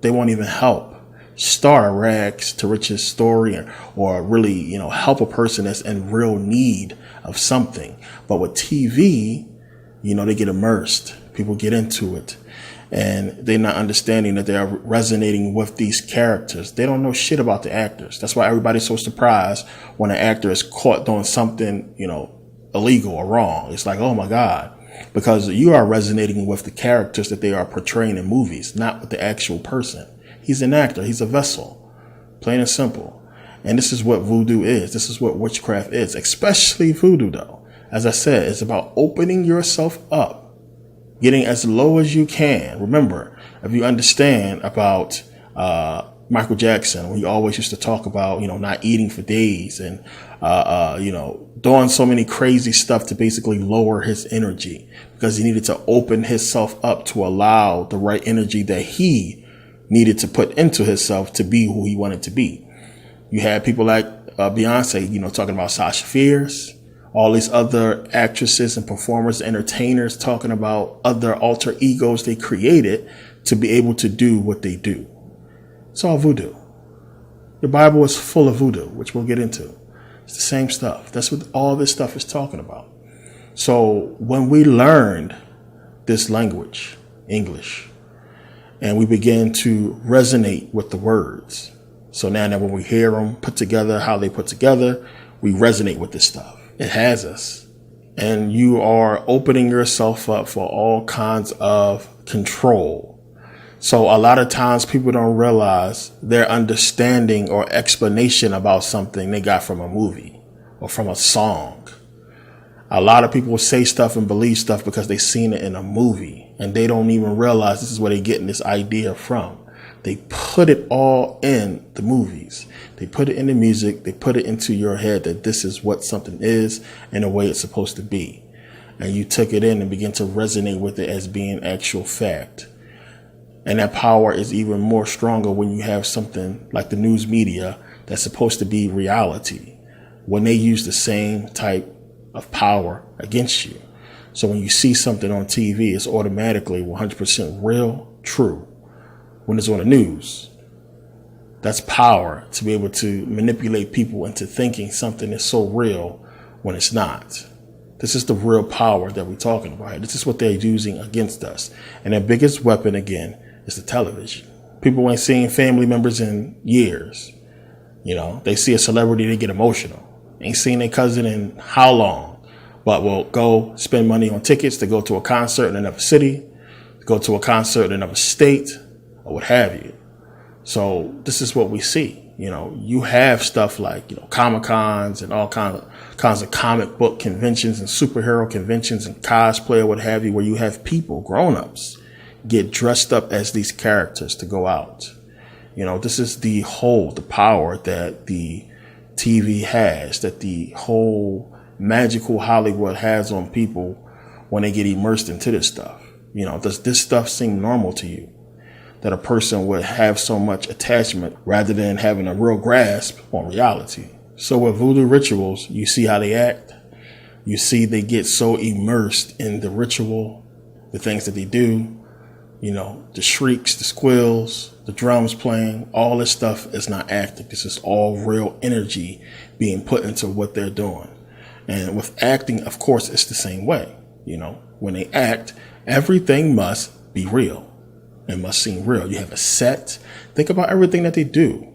[SPEAKER 1] they won't even help start a rags to riches story or really, help a person that's in real need of something. But with TV, they get immersed. People get into it. And they're not understanding that they are resonating with these characters. They don't know shit about the actors. That's why everybody's so surprised when an actor is caught doing something, illegal or wrong. It's like, oh my God, because you are resonating with the characters that they are portraying in movies, not with the actual person. He's an actor. He's a vessel, plain and simple. And this is what voodoo is. This is what witchcraft is, especially voodoo though. As I said, it's about opening yourself up. Getting as low as you can. Remember, if you understand about Michael Jackson, when he always used to talk about, not eating for days and, doing so many crazy stuff to basically lower his energy because he needed to open himself up to allow the right energy that he needed to put into himself to be who he wanted to be. You had people like Beyonce, talking about Sasha Fierce All these other actresses and performers, entertainers talking about other alter egos they created to be able to do what they do. It's all voodoo. The Bible is full of voodoo, which we'll get into. It's the same stuff. That's what all this stuff is talking about. So when we learned this language, English, and we begin to resonate with the words. So now that when we hear them put together, how they put together, we resonate with this stuff. It has us. And you are opening yourself up for all kinds of control. So a lot of times people don't realize their understanding or explanation about something they got from a movie or from a song. A lot of people say stuff and believe stuff because they've seen it in a movie, and they don't even realize this is where they're getting this idea from. They put it all in the movies. They put it in the music. They put it into your head that this is what something is and the way it's supposed to be. And you took it in and begin to resonate with it as being actual fact. And that power is even more stronger when you have something like the news media that's supposed to be reality, when they use the same type of power against you. So when you see something on TV, it's automatically 100% real, true. When it's on the news, that's power to be able to manipulate people into thinking something is so real when it's not. This is the real power that we're talking about. This is what they're using against us. And their biggest weapon, again, is the television. People ain't seen family members in years. You know, they see a celebrity, they get emotional. Ain't seen their cousin in how long, but will go spend money on tickets to go to a concert in another city, to go to a concert in another state, or what have you. So this is what we see. You know, you have stuff like, Comic-Cons and all kinds of comic book conventions and superhero conventions and cosplay or what have you, where you have people, grown-ups, get dressed up as these characters to go out. This is the power that the TV has, that the whole magical Hollywood has on people when they get immersed into this stuff. Does this stuff seem normal to you? That a person would have so much attachment rather than having a real grasp on reality. So with voodoo rituals, you see how they act. You see they get so immersed in the ritual, the things that they do, the shrieks, the squeals, the drums playing, all this stuff is not acting. This is all real energy being put into what they're doing. And with acting, of course, it's the same way. When they act, everything must be real. It must seem real. You have a set. Think about everything that they do.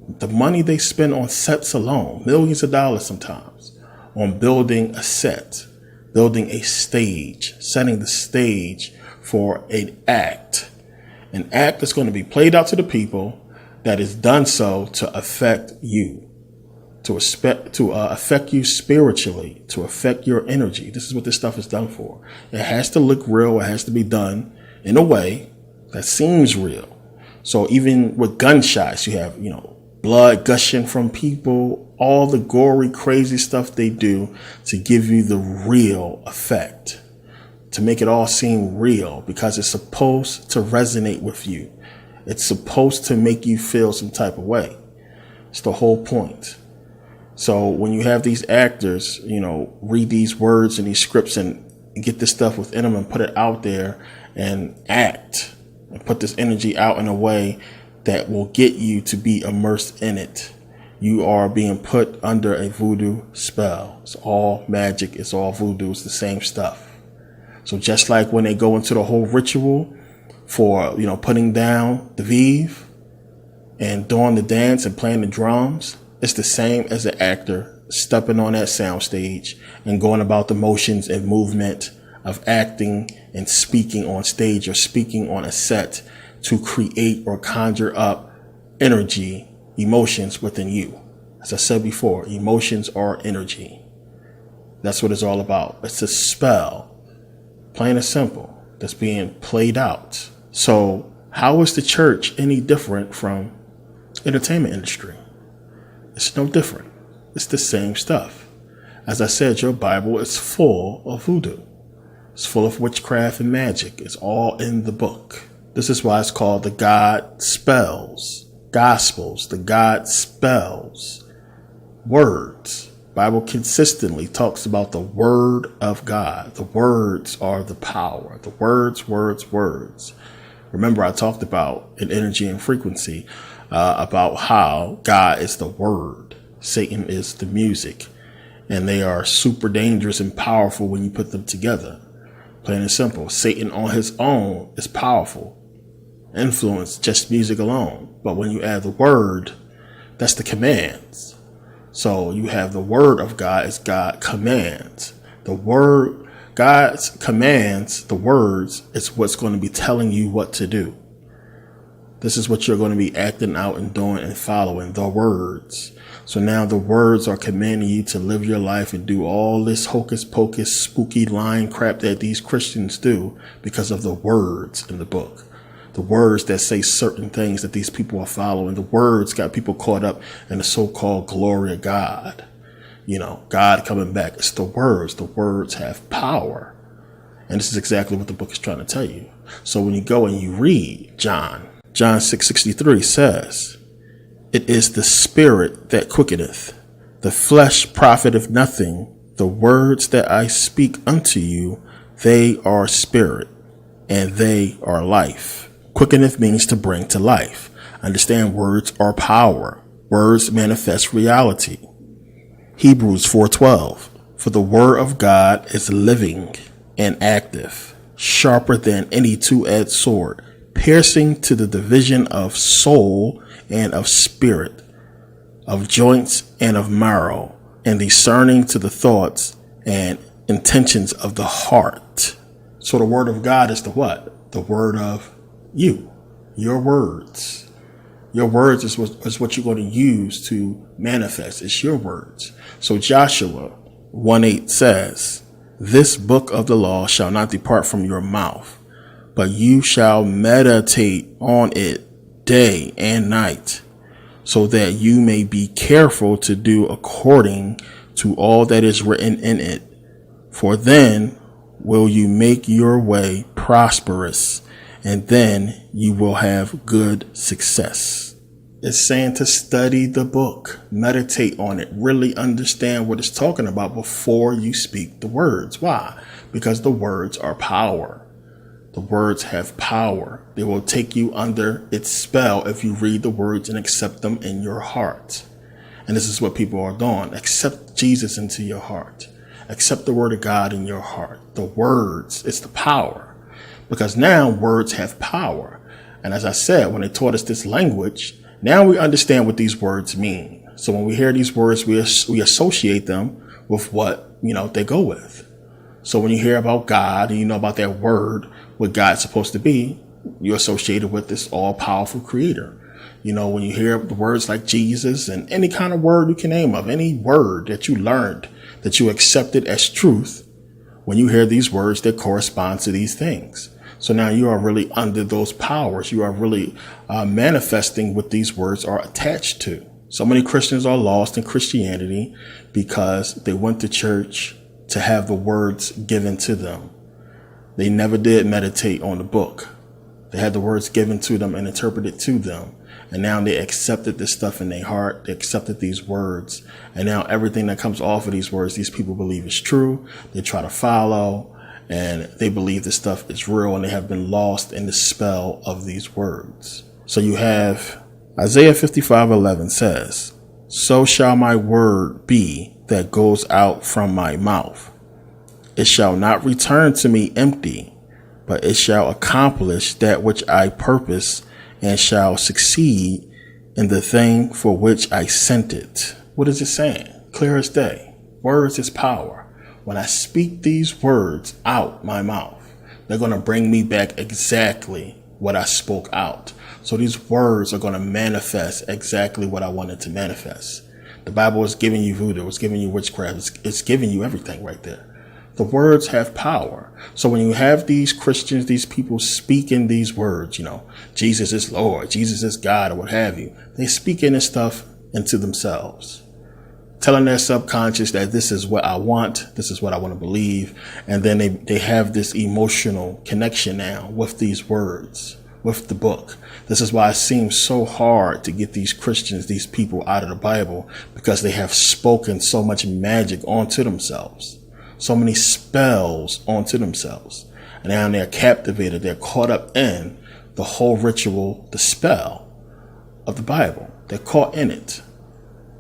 [SPEAKER 1] The money they spend on sets alone, millions of dollars sometimes, on building a set, building a stage, setting the stage for an act. An act that's going to be played out to the people that is done so to affect you, to affect you spiritually, to affect your energy. This is what this stuff is done for. It has to look real. It has to be done in a way that seems real. So even with gunshots, you have, blood gushing from people, all the gory, crazy stuff they do to give you the real effect, to make it all seem real, because it's supposed to resonate with you. It's supposed to make you feel some type of way. It's the whole point. So when you have these actors, read these words and these scripts and get this stuff within them and put it out there and act, and put this energy out in a way that will get you to be immersed in it. You are being put under a voodoo spell. It's all magic. It's all voodoo. It's the same stuff. So just like when they go into the whole ritual for, putting down the vive and doing the dance and playing the drums, it's the same as an actor stepping on that soundstage and going about the motions and movement of acting and speaking on stage or speaking on a set to create or conjure up energy, emotions within you. As I said before, emotions are energy. That's what it's all about. It's a spell, plain and simple, that's being played out. So how is the church any different from entertainment industry? It's no different. It's the same stuff. As I said, your Bible is full of voodoo. It's full of witchcraft and magic. It's all in the book. This is why it's called the God spells, Gospels, the God spells, words, Bible consistently talks about the word of God. The words are the power. The words. Remember, I talked about in energy and frequency about how God is the word. Satan is the music. And they are super dangerous and powerful when you put them together. Plain and simple. Satan on his own is powerful. Influence, just music alone. But when you add the word, that's the commands. So you have the word of God as God commands. The word, God's commands, the words, is what's going to be telling you what to do. This is what you're going to be acting out and doing and following, the words. So now the words are commanding you to live your life and do all this hocus pocus, spooky lying crap that these Christians do because of the words in the book. The words that say certain things that these people are following. The words got people caught up in the so-called glory of God. You know, God coming back. It's the words. The words have power. And this is exactly what the book is trying to tell you. So when you go and you read John 6:63 says, "It is the spirit that quickeneth. The flesh profiteth nothing. The words that I speak unto you, they are spirit, and they are life." Quickeneth means to bring to life. Understand, words are power. Words manifest reality. Hebrews 4:12, "For the word of God is living and active, sharper than any two-edged sword, piercing to the division of soul and of spirit, of joints and of marrow, and discerning to the thoughts and intentions of the heart." So the word of God is the what? The word of you, your words. Your words is what you're going to use to manifest. It's your words. So Joshua 1:8 says, "This book of the law shall not depart from your mouth, but you shall meditate on it day and night, so that you may be careful to do according to all that is written in it. For then will you make your way prosperous, and then you will have good success." It's saying to study the book, meditate on it, really understand what it's talking about before you speak the words. Why? Because the words are power. The words have power. They will take you under its spell if you read the words and accept them in your heart. And this is what people are doing. Accept Jesus into your heart. Accept the word of God in your heart. The words, it's the power. Because now words have power. And as I said, when they taught us this language, now we understand what these words mean. So when we hear these words, we associate them with what, they go with. So when you hear about God and you know about that word, what God's supposed to be, you associate it with this all-powerful creator. When you hear the words like Jesus and any kind of word you can name of, any word that you learned, that you accepted as truth, when you hear these words that correspond to these things. So now you are really under those powers. You are really manifesting what these words are attached to. So many Christians are lost in Christianity because they went to church to have the words given to them. They never did meditate on the book. They had the words given to them and interpreted to them. And now they accepted this stuff in their heart. They accepted these words. And now everything that comes off of these words, these people believe is true. They try to follow. And they believe this stuff is real, and they have been lost in the spell of these words. So you have Isaiah 55:11 says, "So shall my word be that goes out from my mouth. It shall not return to me empty, but it shall accomplish that which I purpose, and shall succeed in the thing for which I sent it." What is it saying? Clear as day. Words is power. When I speak these words out my mouth, they're going to bring me back exactly what I spoke out. So these words are going to manifest exactly what I wanted to manifest. The Bible is giving you voodoo. It's giving you witchcraft. It's giving you everything right there. The words have power. So when you have these Christians, these people speaking these words, Jesus is Lord, Jesus is God, or what have you, they speaking this stuff into themselves, telling their subconscious that this is what I want, this is what I want to believe. And then they have this emotional connection now with these words. with the book. This is why it seems so hard to get these Christians, these people out of the Bible, because they have spoken so much magic onto themselves, so many spells onto themselves. And now they're captivated. They're caught up in the whole ritual, the spell of the Bible. They're caught in it.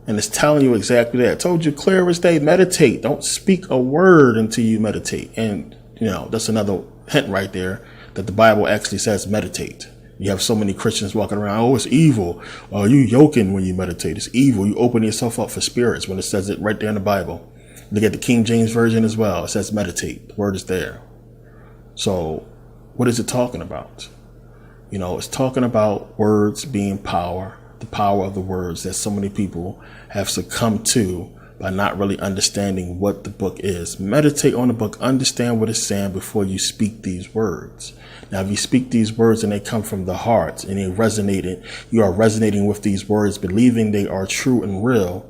[SPEAKER 1] And it's telling you exactly that. I told you clear as day, meditate. Don't speak a word until you meditate. And, that's another hint right there that the Bible actually says meditate. You have so many Christians walking around, oh, it's evil. Oh, you yoking when you meditate. It's evil. You open yourself up for spirits when it says it right there in the Bible. Look at the King James Version as well. It says meditate. The word is there. So what is it talking about? It's talking about words being power, the power of the words that so many people have succumbed to by not really understanding what the book is. Meditate on the book. Understand what it's saying before you speak these words. Now, if you speak these words and they come from the heart and you are resonating with these words, believing they are true and real,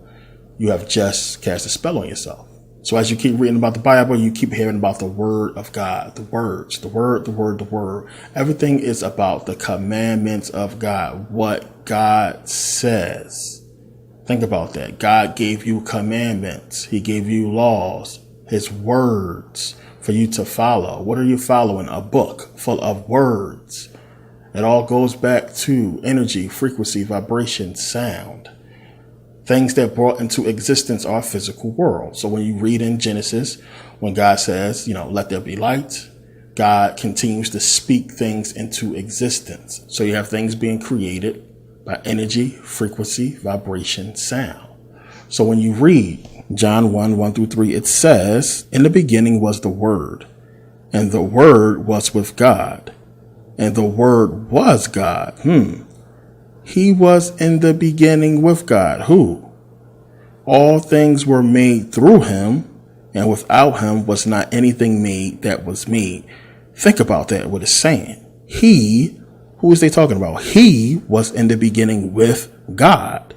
[SPEAKER 1] you have just cast a spell on yourself. So as you keep reading about the Bible, you keep hearing about the word of God, the words, the word. Everything is about the commandments of God, what God says. Think about that. God gave you commandments. He gave you laws, his words for you to follow. What are you following? A book full of words. It all goes back to energy, frequency, vibration, sound. Things that brought into existence our physical world. So when you read in Genesis, when God says, let there be light, God continues to speak things into existence. So you have things being created by energy, frequency, vibration, sound. So when you read John 1:1-3, it says, in the beginning was the Word, and the Word was with God, and the Word was God. He was in the beginning with God. Who? All things were made through him, and without him was not anything made that was made. Think about that, what it's saying. Who is they talking about? He was in the beginning with God.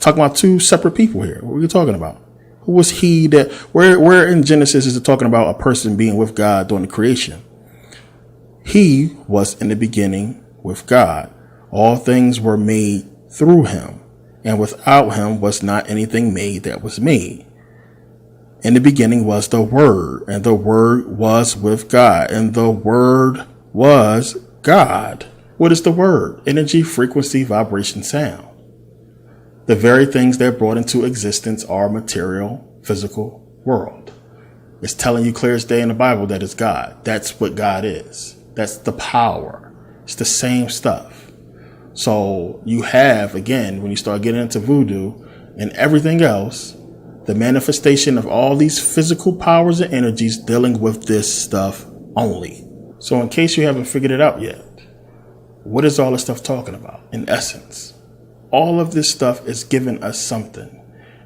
[SPEAKER 1] Talking about two separate people here. What are you talking about? Who was he that, where in Genesis is it talking about a person being with God during the creation? He was in the beginning with God. All things were made through him, and without him was not anything made that was made. In the beginning was the Word, and the Word was with God, and the Word was God. What is the Word? Energy, frequency, vibration, sound. The very things that brought into existence our material, physical world. It's telling you clear as day in the Bible that it's God. That's what God is. That's the power. It's the same stuff. So you have, again, when you start getting into voodoo and everything else, the manifestation of all these physical powers and energies dealing with this stuff only. So in case you haven't figured it out yet, what is all this stuff talking about? In essence, all of this stuff is giving us something.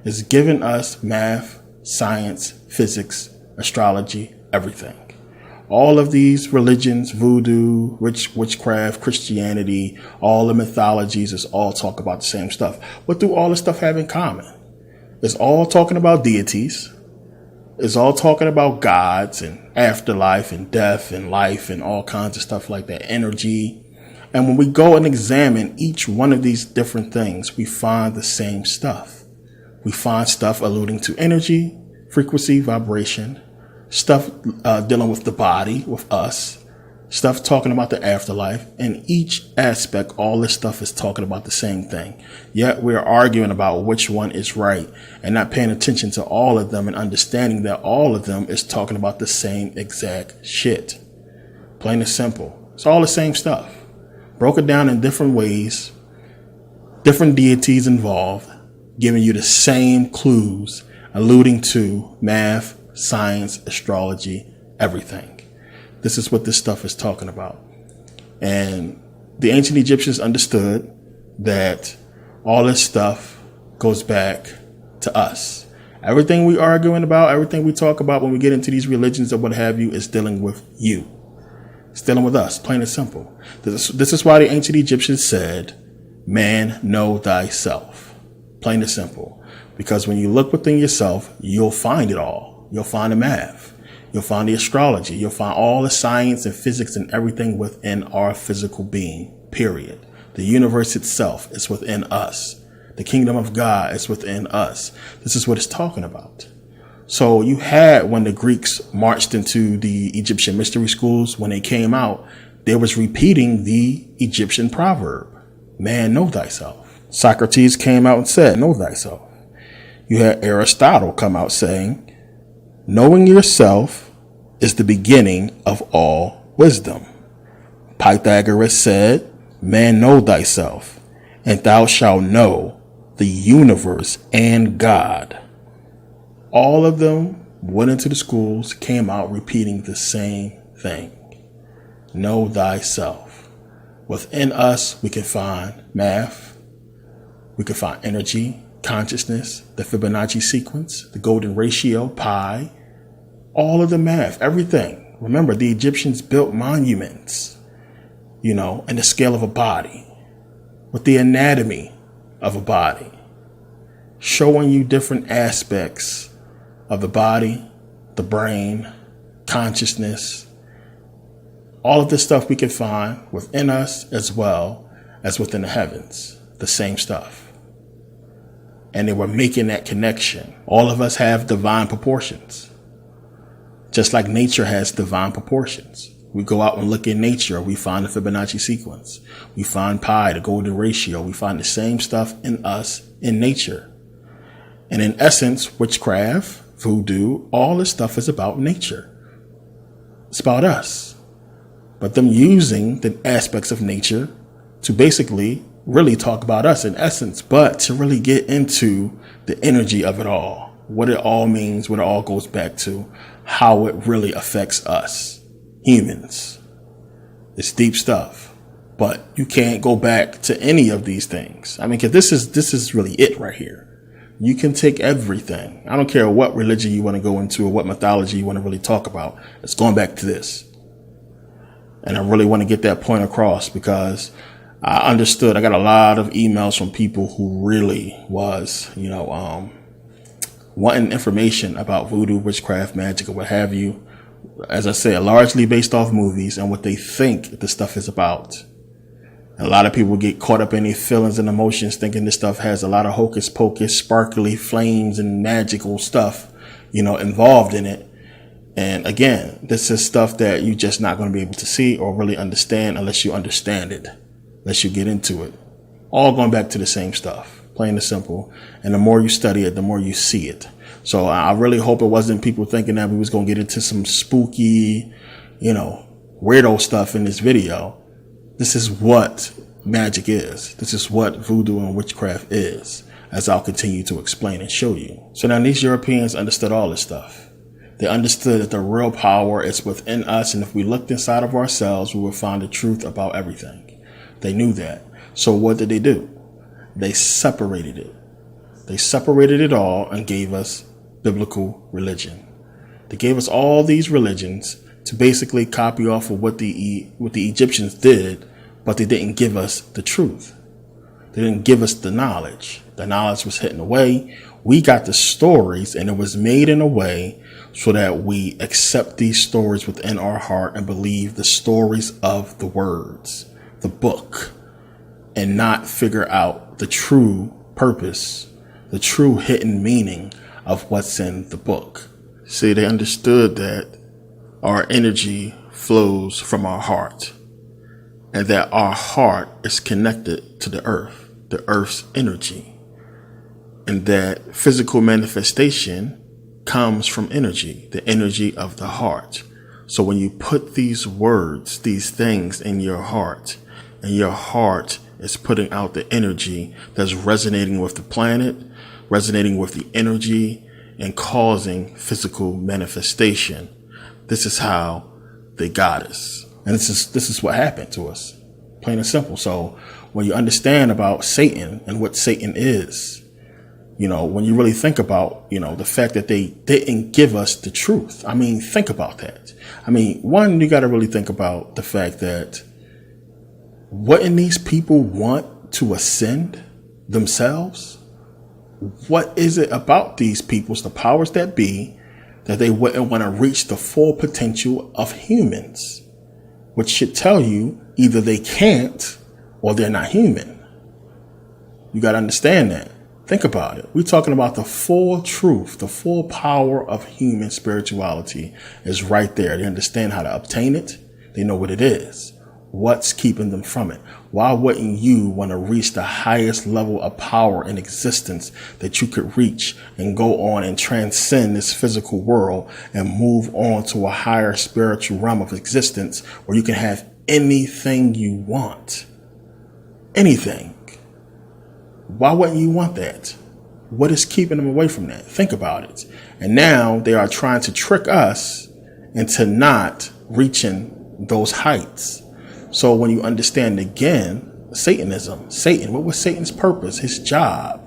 [SPEAKER 1] It's giving us math, science, physics, astrology, everything. All of these religions, voodoo, witchcraft, Christianity, all the mythologies is all talk about the same stuff. What do all this stuff have in common? It's all talking about deities. It's all talking about gods and afterlife and death and life and all kinds of stuff like that, energy. And when we go and examine each one of these different things, we find the same stuff. We find stuff alluding to energy, frequency, vibration, stuff dealing with the body, with us, stuff talking about the afterlife. And each aspect, all this stuff is talking about the same thing. Yet we're arguing about which one is right and not paying attention to all of them and understanding that all of them is talking about the same exact shit. Plain and simple. It's all the same stuff. Broken down in different ways, different deities involved, giving you the same clues, alluding to math, science, astrology, everything. This is what this stuff is talking about. And the ancient Egyptians understood that all this stuff goes back to us. Everything we arguing about, everything we talk about when we get into these religions or what have you is dealing with you. It's dealing with us, plain and simple. This is why the ancient Egyptians said, man, know thyself. Plain and simple. Because when you look within yourself, you'll find it all. You'll find the math. You'll find the astrology. You'll find all the science and physics and everything within our physical being, period. The universe itself is within us. The kingdom of God is within us. This is what it's talking about. So you had, when the Greeks marched into the Egyptian mystery schools, when they came out, they was repeating the Egyptian proverb, man, know thyself. Socrates came out and said, know thyself. You had Aristotle come out saying, knowing yourself is the beginning of all wisdom. Pythagoras said, man, know thyself, and thou shalt know the universe and God. All of them went into the schools, came out repeating the same thing. Know thyself. Within us, we can find math. We can find energy, consciousness, the Fibonacci sequence, the golden ratio, pi, all of the math, everything. Remember, the Egyptians built monuments, in the scale of a body, with the anatomy of a body, showing you different aspects of the body, the brain, consciousness. All of this stuff we can find within us as well as within the heavens, the same stuff. And they were making that connection. All of us have divine proportions, just like nature has divine proportions. We go out and look in nature, we find the Fibonacci sequence. We find pi, the golden ratio. We find the same stuff in us in nature. And in essence, witchcraft, voodoo, all this stuff is about nature. It's about us. But them using the aspects of nature to basically really talk about us in essence, but to really get into the energy of it all, what it all means, what it all goes back to, how it really affects us humans. It's deep stuff, but you can't go back to any of these things. I mean, cause this is really it right here. You can take everything. I don't care what religion you want to go into or what mythology you want to really talk about. It's going back to this. And I really want to get that point across because I understood. I got a lot of emails from people who really was, wanting information about voodoo, witchcraft, magic, or what have you. As I said, largely based off movies and what they think the stuff is about. A lot of people get caught up in their feelings and emotions thinking this stuff has a lot of hocus pocus, sparkly flames and magical stuff, involved in it. And again, this is stuff that you're just not going to be able to see or really understand unless you understand it, unless you get into it. All going back to the same stuff, plain and simple. And the more you study it, the more you see it. So I really hope it wasn't people thinking that we was going to get into some spooky, weirdo stuff in this video. This is what magic is. This is what voodoo and witchcraft is, as I'll continue to explain and show you. So now these Europeans understood all this stuff. They understood that the real power is within us. And if we looked inside of ourselves, we would find the truth about everything. They knew that. So what did they do? They separated it. They separated it all and gave us biblical religion. They gave us all these religions to basically copy off of what the Egyptians did, but they didn't give us the truth. They didn't give us the knowledge. The knowledge was hidden away. We got the stories, and it was made in a way so that we accept these stories within our heart and believe the stories of the words, the book, and not figure out the true purpose, the true hidden meaning of what's in the book. See, they understood that our energy flows from our heart, and that our heart is connected to the earth's energy, and that physical manifestation comes from energy, the energy of the heart. So when you put these words, these things in your heart, and your heart is putting out the energy that's resonating with the planet, resonating with the energy, and causing physical manifestation. This is how they got us. And this is what happened to us, plain and simple. So when you understand about Satan and what Satan is, when you really think about, the fact that they didn't give us the truth. I mean, think about that. I mean, one, you got to really think about the fact that wouldn't these people want to ascend themselves? What is it about these peoples, the powers that be, that they wouldn't want to reach the full potential of humans, which should tell you either they can't or they're not human. You got to understand that. Think about it. We're talking about the full truth, the full power of human spirituality is right there. They understand how to obtain it. They know what it is. What's keeping them from it? Why wouldn't you want to reach the highest level of power in existence that you could reach and go on and transcend this physical world and move on to a higher spiritual realm of existence where you can have anything you want? Anything. Why wouldn't you want that? What is keeping them away from that? Think about it. And now they are trying to trick us into not reaching those heights. So when you understand again, Satan, what was Satan's purpose? His job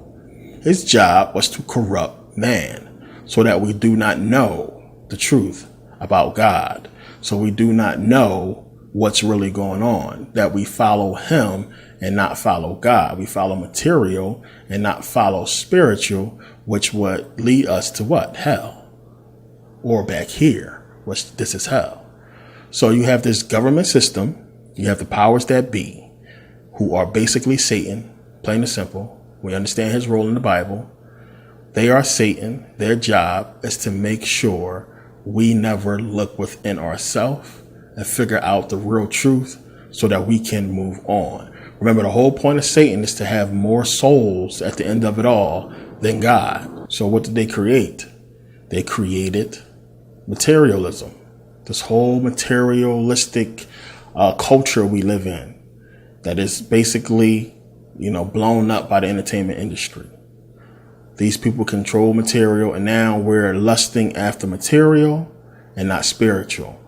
[SPEAKER 1] was to corrupt man so that we do not know the truth about God. So we do not know what's really going on, that we follow him and not follow God. We follow material and not follow spiritual, which would lead us to what? Hell. Or back here, which this is hell. So you have this government system. You have the powers that be, who are basically Satan, plain and simple. We understand his role in the Bible. They are Satan. Their job is to make sure we never look within ourselves and figure out the real truth so that we can move on. Remember, the whole point of Satan is to have more souls at the end of it all than God. So what did they create? They created materialism, this whole materialistic culture we live in that is basically, blown up by the entertainment industry. These people control material, and now we're lusting after material and not spiritual.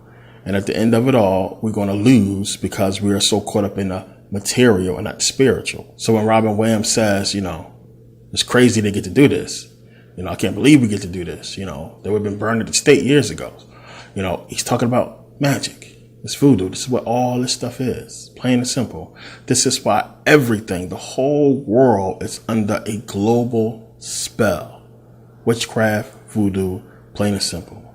[SPEAKER 1] And at the end of it all, we're going to lose because we are so caught up in the material and not spiritual. So when Robin Williams says, it's crazy they get to do this. I can't believe we get to do this. They would have been burned at the stake years ago. He's talking about magic. It's voodoo. This is what all this stuff is. Plain and simple. This is why everything, the whole world is under a global spell. Witchcraft, voodoo, plain and simple.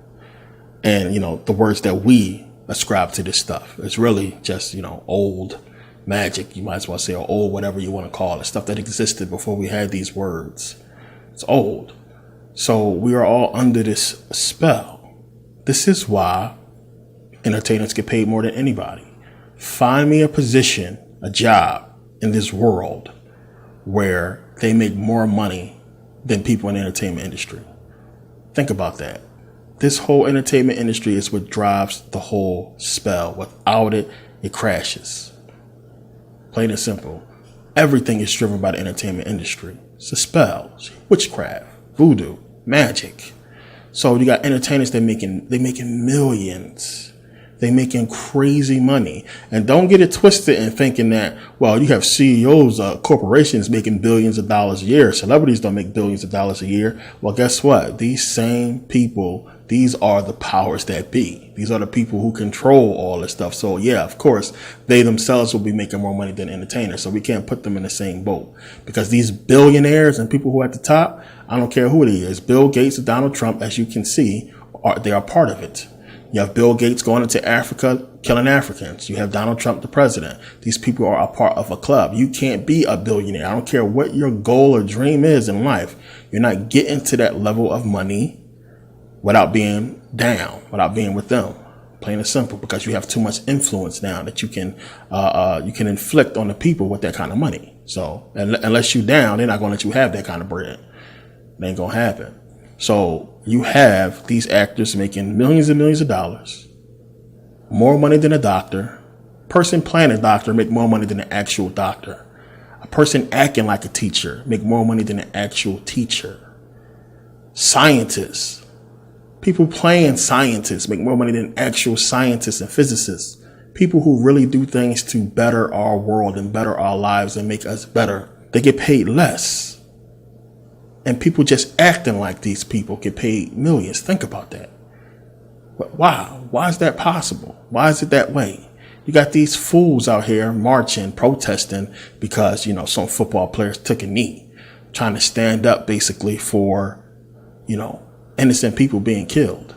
[SPEAKER 1] And, the words that we ascribe to this stuff, it's really just, old magic. You might as well say, or old, whatever you want to call it. Stuff that existed before we had these words. It's old. So we are all under this spell. This is why entertainers get paid more than anybody. Find me a position, a job in this world where they make more money than people in the entertainment industry. Think about that. This whole entertainment industry is what drives the whole spell. Without it, it crashes. Plain and simple. Everything is driven by the entertainment industry. It's a spell, witchcraft, voodoo, magic. So you got entertainers that making millions. They making crazy money. And don't get it twisted in thinking that, you have CEOs of corporations making billions of dollars a year. Celebrities don't make billions of dollars a year. Well, guess what? These same people, these are the powers that be. These are the people who control all this stuff. So yeah, of course, they themselves will be making more money than entertainers. So we can't put them in the same boat, because these billionaires and people who are at the top, I don't care who it is, Bill Gates or Donald Trump, as you can see, they are part of it. You have Bill Gates going into Africa, killing Africans. You have Donald Trump, the president. These people are a part of a club. You can't be a billionaire. I don't care what your goal or dream is in life. You're not getting to that level of money without being down, without being with them. Plain and simple, because you have too much influence now that you can inflict on the people with that kind of money. So unless you're down, they're not going to let you have that kind of bread. It ain't going to happen. So you have these actors making millions and millions of dollars, more money than a doctor. Person playing a doctor make more money than an actual doctor. A person acting like a teacher make more money than an actual teacher. Scientists, people playing scientists make more money than actual scientists and physicists. People who really do things to better our world and better our lives and make us better, they get paid less. And people just acting like these people get paid millions. Think about that. Why? Why is that possible? Why is it that way? You got these fools out here marching, protesting because, some football players took a knee, trying to stand up basically for, innocent people being killed.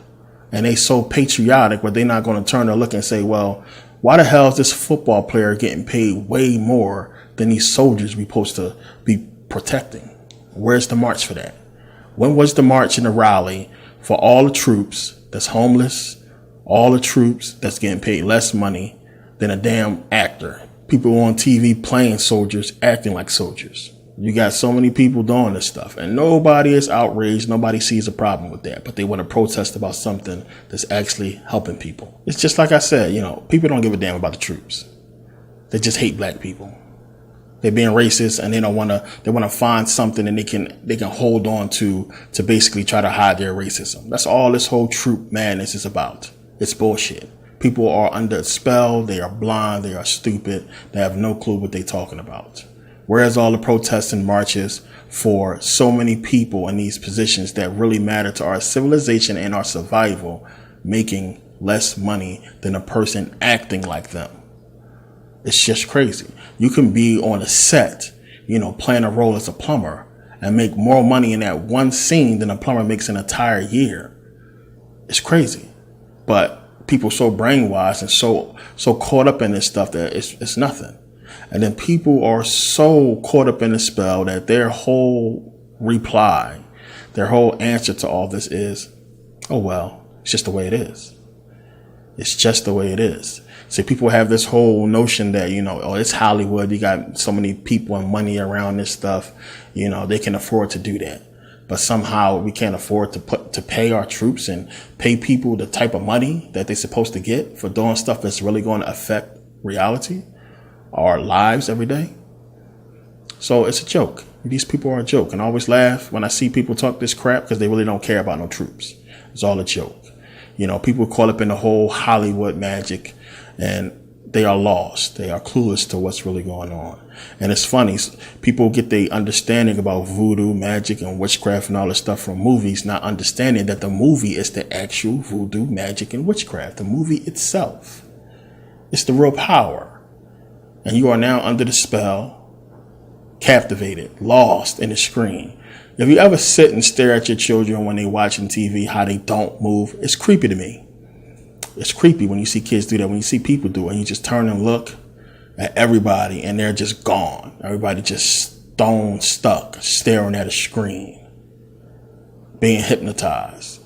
[SPEAKER 1] And they so patriotic, but they're not going to turn and look and say, well, why the hell is this football player getting paid way more than these soldiers we supposed to be protecting? Where's the march for that? When was the march and the rally for all the troops that's homeless, all the troops that's getting paid less money than a damn actor? People on TV playing soldiers, acting like soldiers. You got so many people doing this stuff and nobody is outraged. Nobody sees a problem with that, but they want to protest about something that's actually helping people. It's just like I said, people don't give a damn about the troops. They just hate black people. They're being racist and they want to find something and they can hold on to basically try to hide their racism. That's all this whole troop madness is about. It's bullshit. People are under a spell. They are blind. They are stupid. They have no clue what they're talking about. Whereas all the protests and marches for so many people in these positions that really matter to our civilization and our survival, making less money than a person acting like them. It's just crazy. You can be on a set, playing a role as a plumber and make more money in that one scene than a plumber makes an entire year. It's crazy. But people so brainwashed and so caught up in this stuff that it's nothing. And then people are so caught up in the spell that their whole reply, their whole answer to all this is, oh, well, it's just the way it is. It's just the way it is. See, people have this whole notion that, it's Hollywood. You got so many people and money around this stuff. They can afford to do that. But somehow we can't afford to pay our troops and pay people the type of money that they're supposed to get for doing stuff that's really going to affect reality, our lives every day. So it's a joke. These people are a joke. And I always laugh when I see people talk this crap because they really don't care about no troops. It's all a joke. People caught up in the whole Hollywood magic and they are lost. They are clueless to what's really going on. And it's funny. People get their understanding about voodoo, magic, and witchcraft and all this stuff from movies, not understanding that the movie is the actual voodoo, magic, and witchcraft. The movie itself. It's the real power. And you are now under the spell, captivated, lost in the screen. If you ever sit and stare at your children when they're watching TV, how they don't move, it's creepy to me. It's creepy when you see kids do that, when you see people do it, and you just turn and look at everybody and they're just gone. Everybody just stone stuck, staring at a screen, being hypnotized.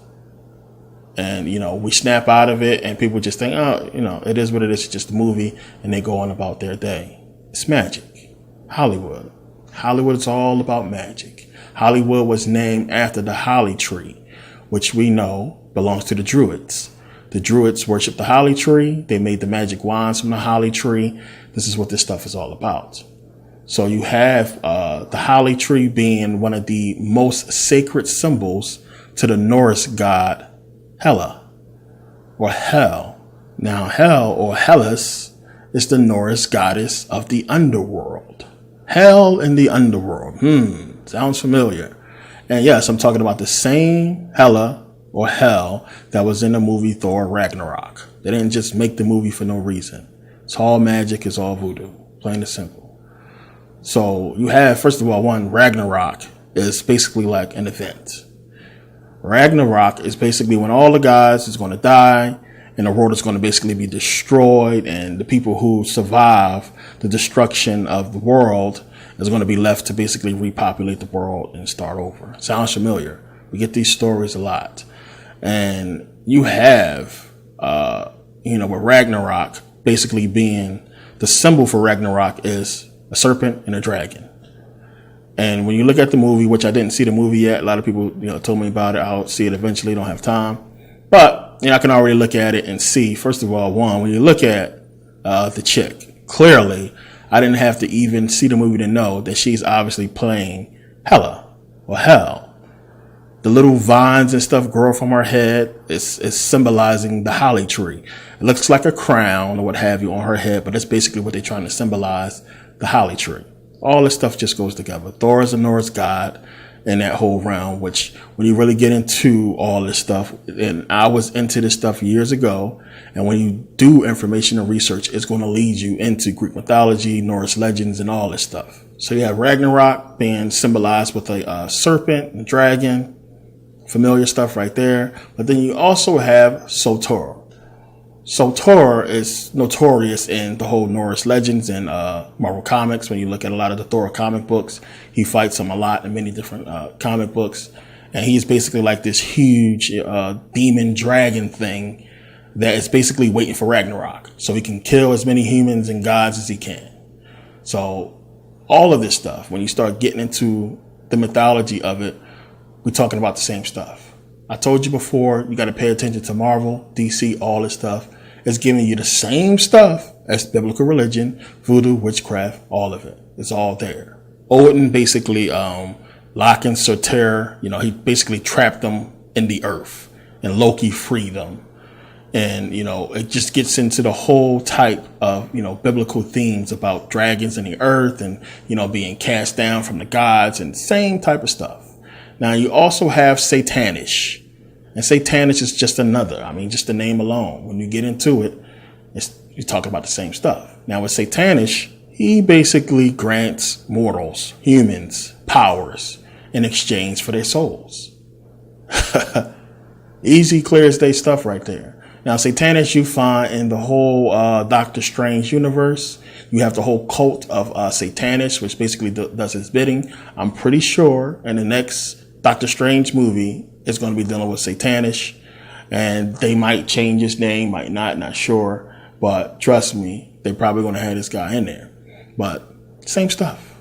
[SPEAKER 1] And, we snap out of it and people just think, it is what it is. It's just a movie, and they go on about their day. It's magic. Hollywood. Hollywood is all about magic. Hollywood was named after the holly tree, which we know belongs to the Druids. The Druids worship the holly tree. They made the magic wands from the holly tree. This is what this stuff is all about. So you have the holly tree being one of the most sacred symbols to the Norse god Hela, or Hel. Now, Hel, or Hellas, is the Norse goddess of the underworld. Hell in the underworld. Sounds familiar. And yes, I'm talking about the same Hela or Hell that was in the movie Thor Ragnarok. They didn't just make the movie for no reason. It's all magic. It's all voodoo. Plain and simple. So you have, first of all, Ragnarok is basically like an event. Ragnarok is basically when all the guys is going to die and the world is going to basically be destroyed, and the people who survive the destruction of the world is going to be left to basically repopulate the world and start over. Sounds familiar. We get these stories a lot. And you have, with Ragnarok basically being the symbol for Ragnarok is a serpent and a dragon. And when you look at the movie, which I didn't see the movie yet, a lot of people, told me about it. I'll see it eventually. Don't have time. But, I can already look at it and see, first of all, when you look at the chick, clearly, I didn't have to even see the movie to know that she's obviously playing Hela or Hell. The little vines and stuff grow from her head. It's symbolizing the holly tree. It looks like a crown or what have you on her head, but that's basically what they're trying to symbolize, the holly tree. All this stuff just goes together. Thor is a Norse god in that whole realm, which when you really get into all this stuff, and I was into this stuff years ago, and when you do information and research, it's going to lead you into Greek mythology, Norse legends, and all this stuff. So you have Ragnarok being symbolized with a serpent and dragon. familiar stuff right there. But then you also have Sotor. Thor is notorious in the whole Norse legends and Marvel Comics. When you look at a lot of the Thor comic books, he fights him a lot in many different comic books. And he's basically like this huge demon dragon thing that is basically waiting for Ragnarok. So he can kill as many humans and gods as he can. So all of this stuff, when you start getting into the mythology of it, we're talking about the same stuff. I told you before, you got to pay attention to Marvel, DC, all this stuff. It's giving you the same stuff as biblical religion, voodoo, witchcraft, all of it. It's all there. Odin basically, Loken, Soter, he basically trapped them in the earth, and Loki freed them. And, it just gets into the whole type of, biblical themes about dragons in the earth and, being cast down from the gods and same type of stuff. Now, you also have Satanish. And Satanish is just another. Just the name alone. When you get into it, you talk about the same stuff. Now, with Satanish, he basically grants mortals, humans, powers in exchange for their souls. Easy, clear as day stuff right there. Now, Satanish you find in the whole Doctor Strange universe. You have the whole cult of Satanish, which basically does his bidding. I'm pretty sure in the next Doctor Strange movie, it's going to be dealing with Satanish, and they might change his name, might not sure. But trust me, they're probably going to have this guy in there. But same stuff.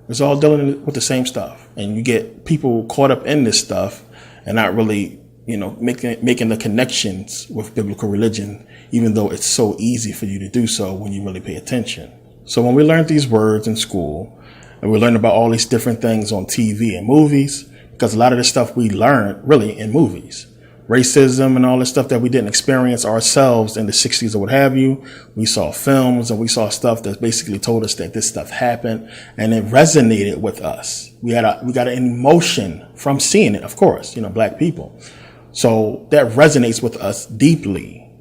[SPEAKER 1] It's all dealing with the same stuff. And you get people caught up in this stuff and not really, making the connections with biblical religion, even though it's so easy for you to do so when you really pay attention. So when we learned these words in school, and we learned about all these different things on TV and movies, because a lot of this stuff we learned really in movies. Racism and all this stuff that we didn't experience ourselves in the 60s or what have you. We saw films and we saw stuff that basically told us that this stuff happened, and it resonated with us. We got an emotion from seeing it, of course, Black people. So that resonates with us deeply.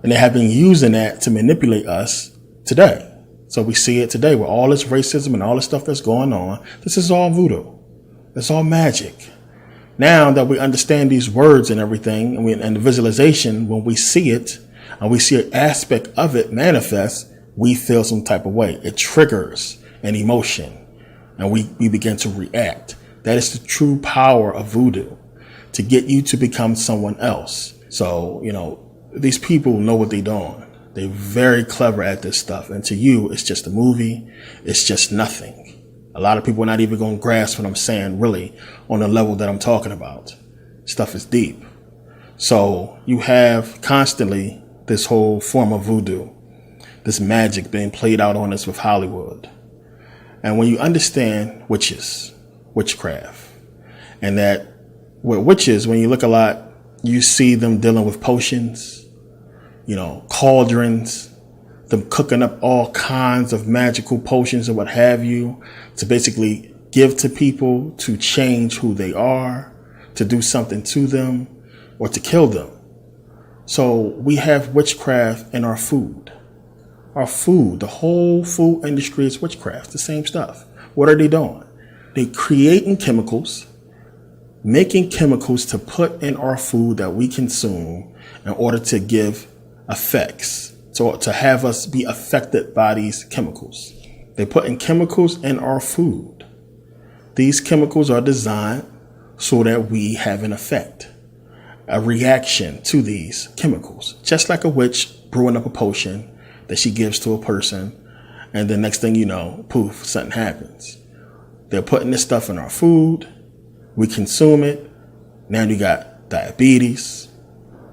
[SPEAKER 1] And they have been using that to manipulate us today. So we see it today with all this racism and all this stuff that's going on. This is all voodoo. It's all magic. Now that we understand these words and everything, and the visualization, when we see it and we see an aspect of it manifest, we feel some type of way. It triggers an emotion and we begin to react. That is the true power of voodoo, to get you to become someone else. So, these people know what they're doing. They're very clever at this stuff. And to you, it's just a movie. It's just nothing. A lot of people are not even going to grasp what I'm saying, really, on the level that I'm talking about. Stuff is deep. So you have constantly this whole form of voodoo, this magic being played out on us with Hollywood. And when you understand witchcraft, and that with witches, when you look a lot, you see them dealing with potions, cauldrons, them cooking up all kinds of magical potions and what have you, to basically give to people to change who they are, to do something to them, or to kill them. So we have witchcraft in our food. Our food, the whole food industry is witchcraft, the same stuff. What are they doing? They creating chemicals, making chemicals to put in our food that we consume in order to give effects. So to have us be affected by these chemicals. They put in chemicals in our food. These chemicals are designed so that we have an effect, a reaction to these chemicals. Just like a witch brewing up a potion that she gives to a person, and the next thing you know, poof, something happens. They're putting this stuff in our food. We consume it. Now you got diabetes,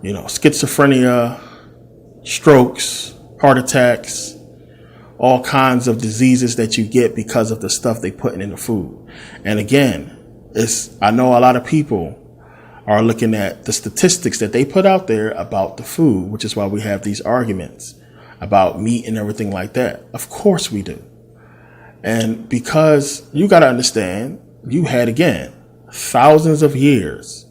[SPEAKER 1] schizophrenia, strokes, heart attacks, all kinds of diseases that you get because of the stuff they put in the food. And again, I know a lot of people are looking at the statistics that they put out there about the food, which is why we have these arguments about meat and everything like that. Of course we do. And because you got to understand, you had, again, thousands of years,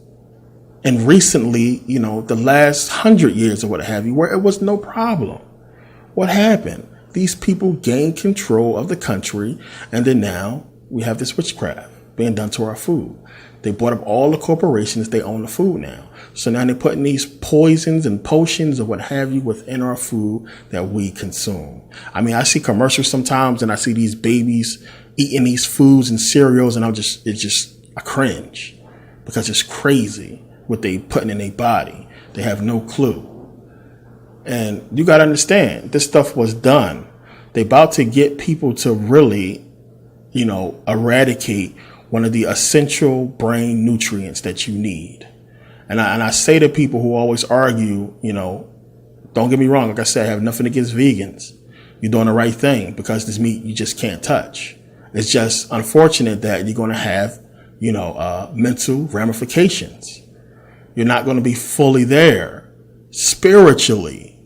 [SPEAKER 1] and recently, the last 100 years or what have you, where it was no problem. What happened? These people gained control of the country, and then now we have this witchcraft being done to our food. They bought up all the corporations. They own the food now. So now they're putting these poisons and potions or what have you within our food that we consume. I mean, I see commercials sometimes and I see these babies eating these foods and cereals, and I cringe because it's crazy what they putting in their body. They have no clue. And you got to understand, this stuff was done. They about to get people to really, eradicate one of the essential brain nutrients that you need. And I say to people who always argue, don't get me wrong. Like I said, I have nothing against vegans. You're doing the right thing because this meat you just can't touch. It's just unfortunate that you're going to have, mental ramifications. You're not going to be fully there spiritually.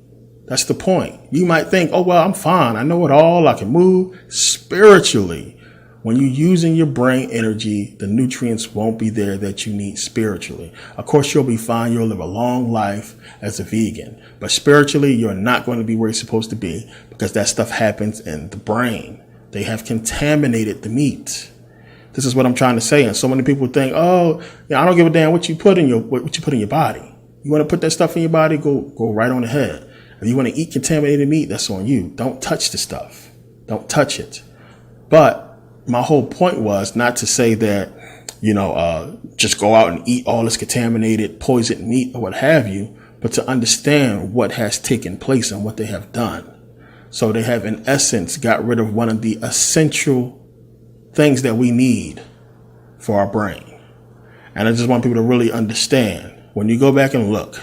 [SPEAKER 1] That's the point. You might think, oh, well, I'm fine. I know it all. I can move spiritually. When you're using your brain energy, the nutrients won't be there that you need spiritually. Of course, you'll be fine. You'll live a long life as a vegan. But spiritually, you're not going to be where you're supposed to be because that stuff happens in the brain. They have contaminated the meat. This is what I'm trying to say. And so many people think, oh, I don't give a damn what you put in your body. You want to put that stuff in your body? Go right on ahead. If you want to eat contaminated meat, that's on you. Don't touch the stuff. Don't touch it. But my whole point was not to say that, just go out and eat all this contaminated, poisoned meat or what have you, but to understand what has taken place and what they have done. So they have, in essence, got rid of one of the essential things that we need for our brain. And I just want people to really understand, when you go back and look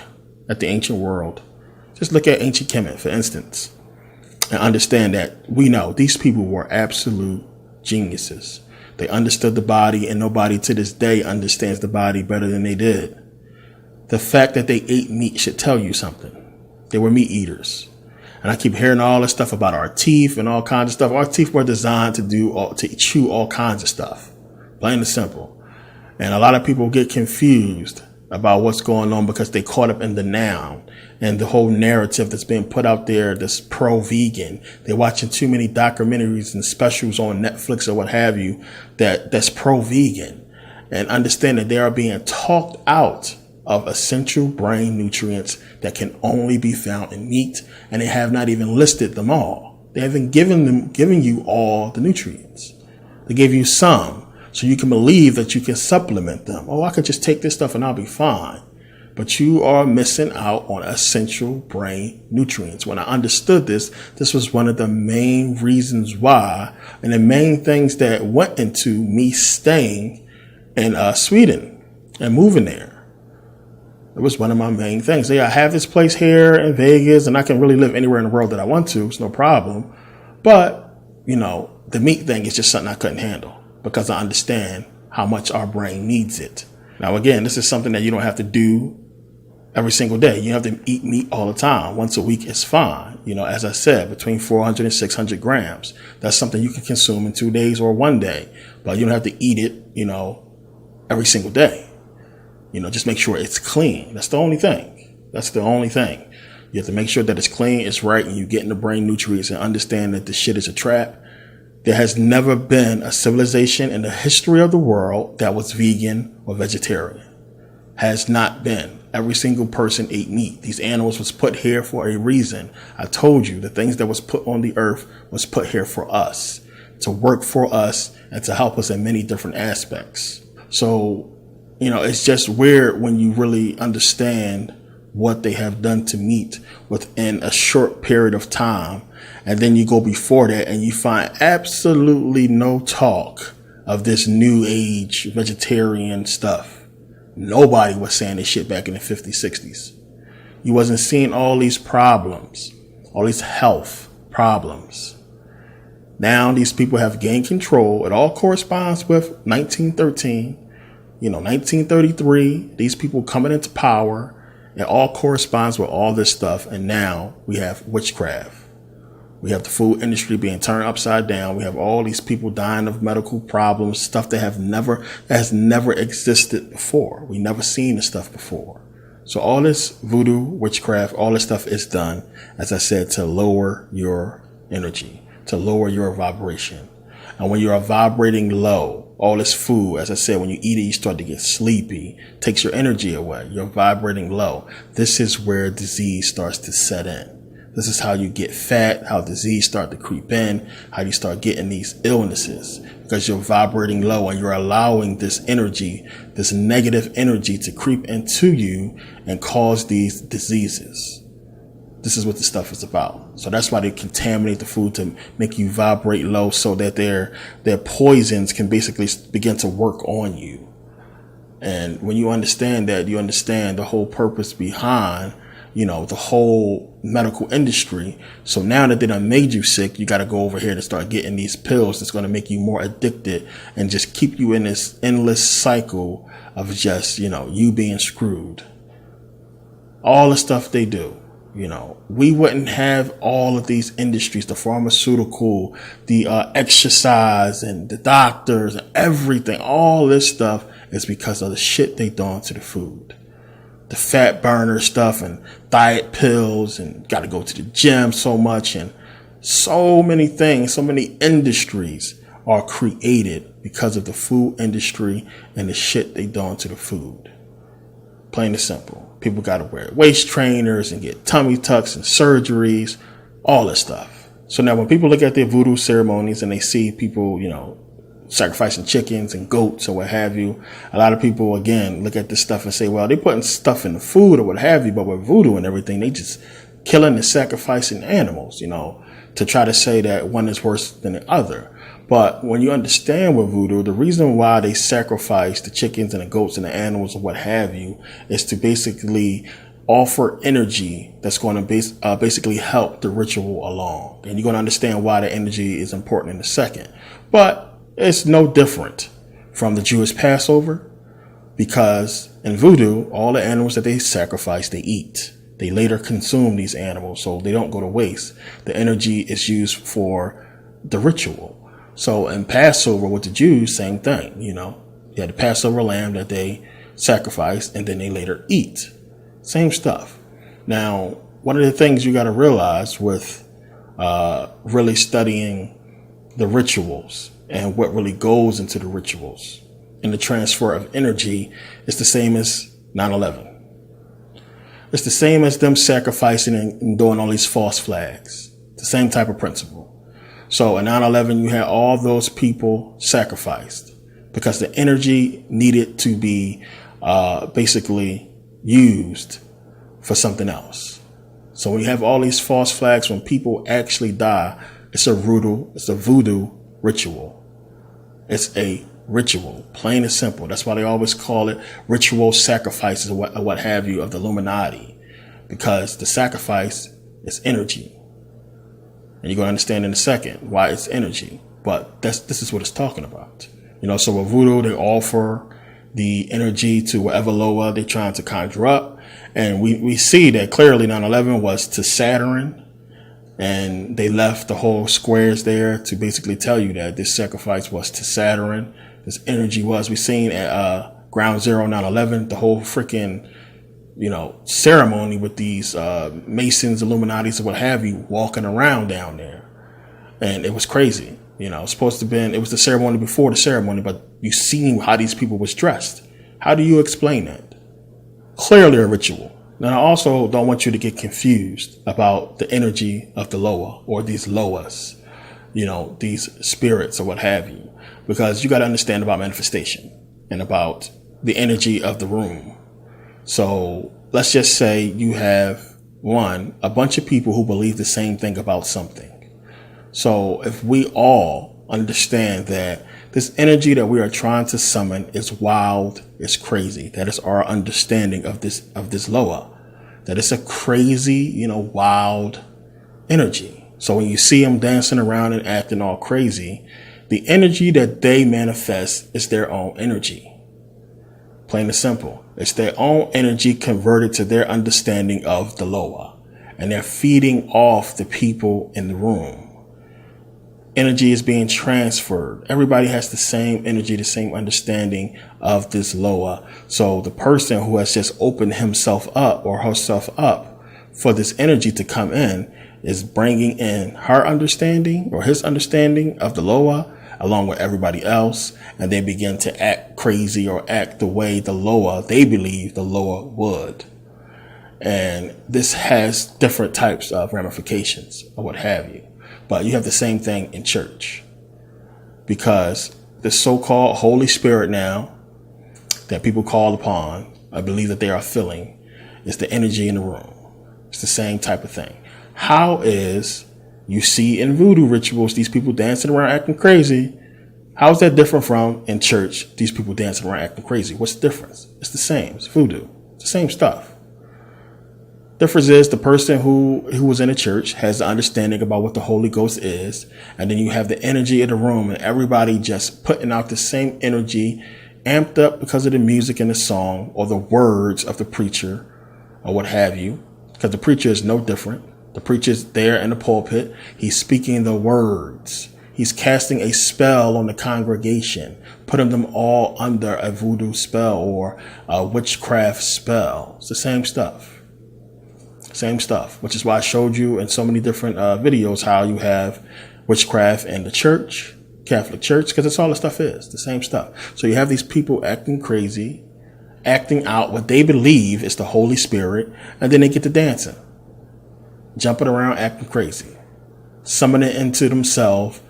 [SPEAKER 1] at the ancient world, just look at ancient Kemet, for instance, and understand that we know these people were absolute geniuses. They understood the body, and nobody to this day understands the body better than they did. The fact that they ate meat should tell you something. They were meat eaters. And I keep hearing all this stuff about our teeth and all kinds of stuff. Our teeth were designed to chew all kinds of stuff. Plain and simple. And a lot of people get confused about what's going on because they caught up in the noun and the whole narrative that's being put out there that's pro-vegan. They're watching too many documentaries and specials on Netflix or what have you that's pro-vegan, and understand that they are being talked out of essential brain nutrients that can only be found in meat, and they have not even listed them all. They haven't given you all the nutrients. They gave you some, so you can believe that you can supplement them. Oh, I could just take this stuff and I'll be fine. But you are missing out on essential brain nutrients. When I understood this was one of the main reasons why, and the main things that went into me staying in Sweden and moving there. It was one of my main things. Yeah, I have this place here in Vegas and I can really live anywhere in the world that I want to. It's no problem. But, the meat thing is just something I couldn't handle because I understand how much our brain needs it. Now, again, this is something that you don't have to do every single day. You don't have to eat meat all the time. Once a week is fine. As I said, between 400 and 600 grams. That's something you can consume in 2 days or 1 day. But you don't have to eat it, every single day. Just make sure it's clean. That's the only thing. You have to make sure that it's clean, it's right, and you get in the brain nutrients and understand that this shit is a trap. There has never been a civilization in the history of the world that was vegan or vegetarian. Has not been. Every single person ate meat. These animals was put here for a reason. I told you the things that was put on the earth was put here for us, to work for us and to help us in many different aspects. So, it's just weird when you really understand what they have done to meat within a short period of time. And then you go before that and you find absolutely no talk of this new age vegetarian stuff. Nobody was saying this shit back in the 50s, 60s. You wasn't seeing all these problems, all these health problems. Now these people have gained control. It all corresponds with 1913, 1933, these people coming into power. It all corresponds with all this stuff. And now we have witchcraft. We have the food industry being turned upside down. We have all these people dying of medical problems, stuff that has never existed before. We never seen this stuff before. So all this voodoo, witchcraft, all this stuff is done, as I said, to lower your energy, to lower your vibration. And when you are vibrating low, all this food. As I said, when you eat it, you start to get sleepy, takes your energy away. You're vibrating low. This is where disease starts to set in. This is how you get fat, how disease start to creep in, how you start getting these illnesses, because you're vibrating low and you're allowing this energy, this negative energy, to creep into you and cause these diseases. This is what this stuff is about. So that's why they contaminate the food, to make you vibrate low, so that their poisons can basically begin to work on you. And when you understand that, you understand the whole purpose behind, the whole medical industry. So now that they done made you sick, you got to go over here to start getting these pills that's going to make you more addicted and just keep you in this endless cycle of just, you being screwed. All the stuff they do. We wouldn't have all of these industries, the pharmaceutical, the exercise, and the doctors and everything. All this stuff is because of the shit they done to the food. The fat burner stuff and diet pills, and got to go to the gym so much, and so many things, so many industries are created because of the food industry and the shit they done to the food. Plain and simple. People got to wear waist trainers and get tummy tucks and surgeries, all this stuff. So now when people look at their voodoo ceremonies and they see people, sacrificing chickens and goats or what have you, a lot of people, again, look at this stuff and say, well, they're putting stuff in the food or what have you, but with voodoo and everything, they just killing and sacrificing animals, to try to say that one is worse than the other. But when you understand with voodoo, the reason why they sacrifice the chickens and the goats and the animals or what have you is to basically offer energy that's going to basically help the ritual along. And you're going to understand why the energy is important in a second. But it's no different from the Jewish Passover, because in voodoo, all the animals that they sacrifice, they eat. They later consume these animals, so they don't go to waste. The energy is used for the ritual. So in Passover with the Jews, same thing, you had the Passover lamb that they sacrifice and then they later eat. Same stuff. Now, one of the things you got to realize with really studying the rituals and what really goes into the rituals and the transfer of energy is the same as 9/11. It's the same as them sacrificing and doing all these false flags. The same type of principle. So in 9/11, you had all those people sacrificed because the energy needed to be basically used for something else. So when you have all these false flags, when people actually die, it's a voodoo ritual. It's a ritual, plain and simple. That's why they always call it ritual sacrifices or what have you of the Illuminati, because the sacrifice is energy. And you're going to understand in a second why it's energy. But this is what it's talking about. So with voodoo, they offer the energy to whatever lower they're trying to conjure up. And we see that clearly 9/11 was to Saturn. And they left the whole squares there to basically tell you that this sacrifice was to Saturn. This energy was. We seen at Ground Zero 9/11, the whole freaking ceremony with these Masons, Illuminatis, or what have you, walking around down there. And it was crazy. It's supposed to have been, it was the ceremony before the ceremony, but you seen how these people was dressed. How do you explain that? Clearly a ritual. Now, I also don't want you to get confused about the energy of the Loa or these Loas, these spirits or what have you, because you got to understand about manifestation and about the energy of the room. So let's just say you have a bunch of people who believe the same thing about something. So if we all understand that this energy that we are trying to summon is wild, is crazy, that is our understanding of this Loa, that it's a crazy, wild energy. So when you see them dancing around and acting all crazy, the energy that they manifest is their own energy. Plain and simple. It's their own energy converted to their understanding of the Loa. And they're feeding off the people in the room. Energy is being transferred. Everybody has the same energy, the same understanding of this Loa. So the person who has just opened himself up or herself up for this energy to come in is bringing in her understanding or his understanding of the Loa, along with everybody else, and they begin to act crazy or act the way they believe the lower would. And this has different types of ramifications or what have you. But you have the same thing in church, because the so-called Holy Spirit now that people call upon, I believe that they are feeling, is the energy in the room. It's the same type of thing. How is, you see in voodoo rituals, these people dancing around acting crazy. How is that different from in church, these people dancing around acting crazy? What's the difference? It's the same. It's voodoo. It's the same stuff. Difference is the person who was in a church has the understanding about what the Holy Ghost is. And then you have the energy of the room and everybody just putting out the same energy, amped up because of the music and the song or the words of the preacher or what have you. Because the preacher is no different. The preacher is there in the pulpit. He's speaking the words. He's casting a spell on the congregation, putting them all under a voodoo spell or a witchcraft spell. It's the same stuff. Same stuff, which is why I showed you in so many different videos how you have witchcraft in the church, Catholic Church, because that's all the stuff is, the same stuff. So you have these people acting crazy, acting out what they believe is the Holy Spirit, and then they get to dancing, jumping around, acting crazy, summoning into themselves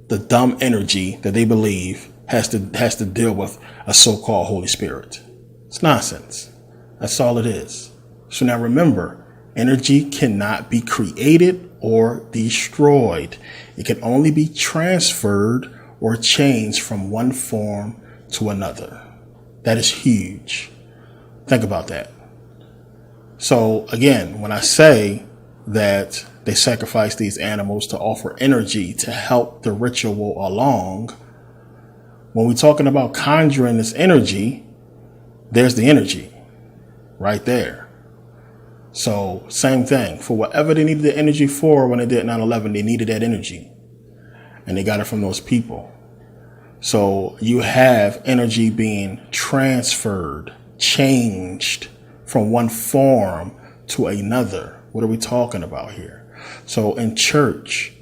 [SPEAKER 1] the dumb energy that they believe has to deal with a so-called Holy Spirit. It's nonsense. That's all it is. So now remember, energy cannot be created or destroyed. It can only be transferred or changed from one form to another. That is huge. Think about that. So again, when I say that they sacrifice these animals to offer energy to help the ritual along, when we're talking about conjuring this energy, there's the energy right there. So same thing, for whatever they needed the energy for when they did 9/11, they needed that energy and they got it from those people. So you have energy being transferred, changed from one form to another. What are we talking about here? So in church,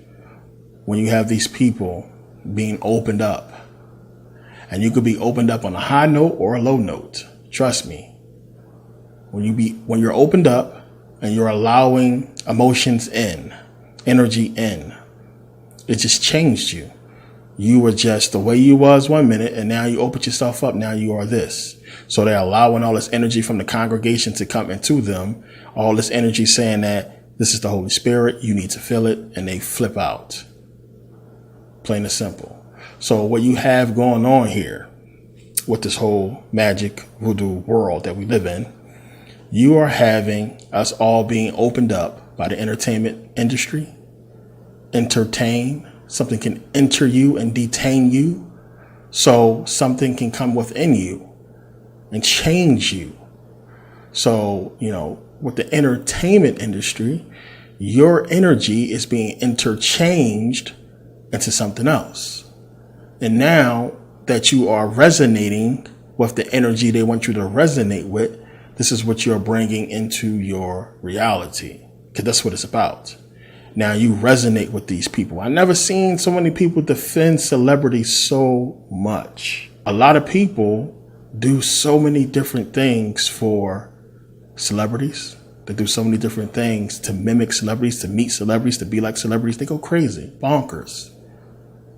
[SPEAKER 1] when you have these people being opened up, and you could be opened up on a high note or a low note, trust me, when you're opened up and you're allowing emotions in, energy in, it just changed you. You were just the way you was 1 minute, and now you opened yourself up. Now you are this. So they're allowing all this energy from the congregation to come into them. All this energy saying that this is the Holy Spirit. You need to feel it. And they flip out. Plain and simple. So what you have going on here with this whole magic voodoo world that we live in, you are having us all being opened up by the entertainment industry. Entertain. Something can enter you and detain you. So something can come within you and change you. So, with the entertainment industry, your energy is being interchanged into something else. And now that you are resonating with the energy they want you to resonate with, this is what you're bringing into your reality, because that's what it's about. Now you resonate with these people. I've never seen so many people defend celebrities so much. A lot of people do so many different things for celebrities. They do so many different things to mimic celebrities, to meet celebrities, to be like celebrities. They go crazy, bonkers.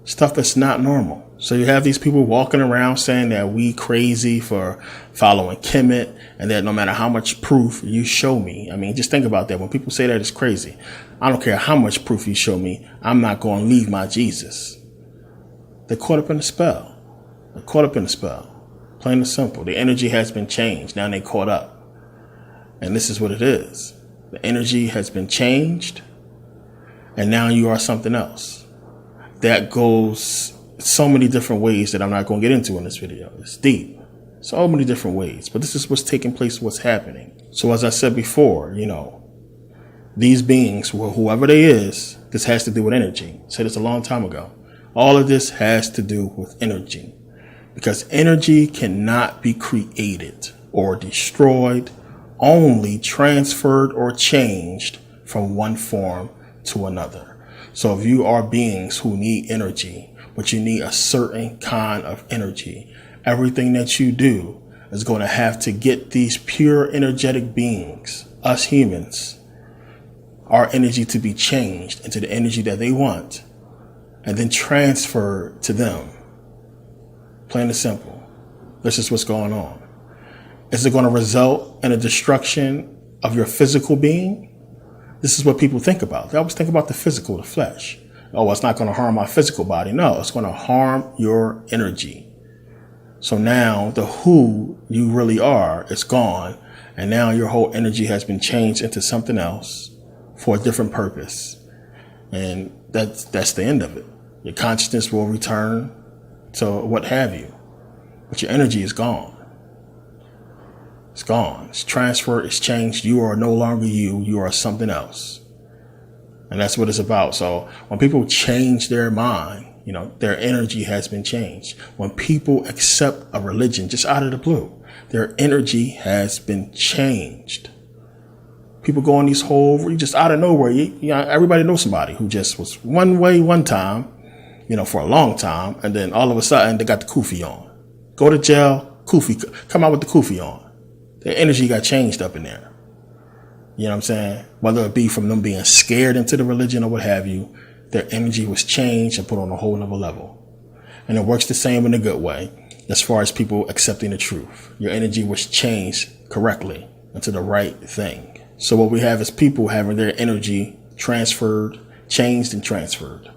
[SPEAKER 1] Stuff that's not normal. So you have these people walking around saying that we crazy for following Kemet, and that no matter how much proof you show me, I mean, just think about that. When people say that, it's crazy. I don't care how much proof you show me. I'm not going to leave my Jesus. They're caught up in the spell. They're caught up in the spell. Plain and simple. The energy has been changed. Now they caught up. And this is what it is. The energy has been changed. And now you are something else. That goes so many different ways that I'm not going to get into in this video. It's deep. So many different ways. But this is what's taking place, what's happening. So as I said before, these beings, whoever they is, this has to do with energy. I said this a long time ago. All of this has to do with energy. Because energy cannot be created or destroyed, only transferred or changed from one form to another. So if you are beings who need energy, but you need a certain kind of energy. Everything that you do is going to have to get these pure energetic beings, us humans, our energy to be changed into the energy that they want and then transferred to them. Plain and simple. This is what's going on. Is it going to result in a destruction of your physical being? This is what people think about. They always think about the physical, the flesh. Oh, it's not going to harm my physical body. No, it's going to harm your energy. So now the who you really are is gone. And now your whole energy has been changed into something else for a different purpose. And that's the end of it. Your consciousness will return to what have you. But your energy is gone. It's gone. It's transferred. It's changed. You are no longer you. You are something else. And that's what it's about. So when people change their mind, their energy has been changed. When people accept a religion just out of the blue, their energy has been changed. People go on these whole, just out of nowhere. Everybody knows somebody who just was one way one time, for a long time. And then all of a sudden they got the kufi on. Go to jail, kufi, come out with the kufi on. Their energy got changed up in there. You know what I'm saying? Whether it be from them being scared into the religion or what have you, their energy was changed and put on a whole nother level. And it works the same in a good way as far as people accepting the truth. Your energy was changed correctly into the right thing. So what we have is people having their energy transferred, changed and transferred.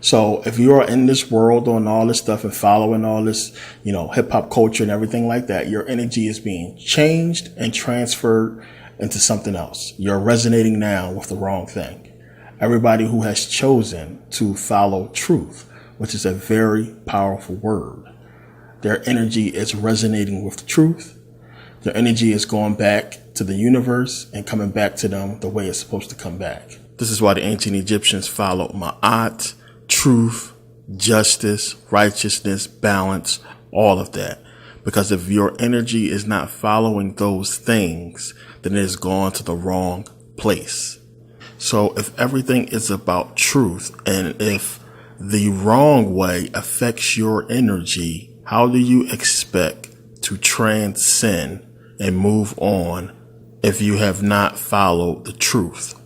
[SPEAKER 1] So if you are in this world doing all this stuff and following all this, hip hop culture and everything like that, your energy is being changed and transferred into something else. You're resonating now with the wrong thing. Everybody who has chosen to follow truth, which is a very powerful word, their energy is resonating with the truth. Their energy is going back to the universe and coming back to them the way it's supposed to come back. This is why the ancient Egyptians followed Ma'at, truth, justice, righteousness, balance, all of that. Because if your energy is not following those things, then it has gone to the wrong place. So if everything is about truth, and if the wrong way affects your energy, how do you expect to transcend and move on if you have not followed the truth?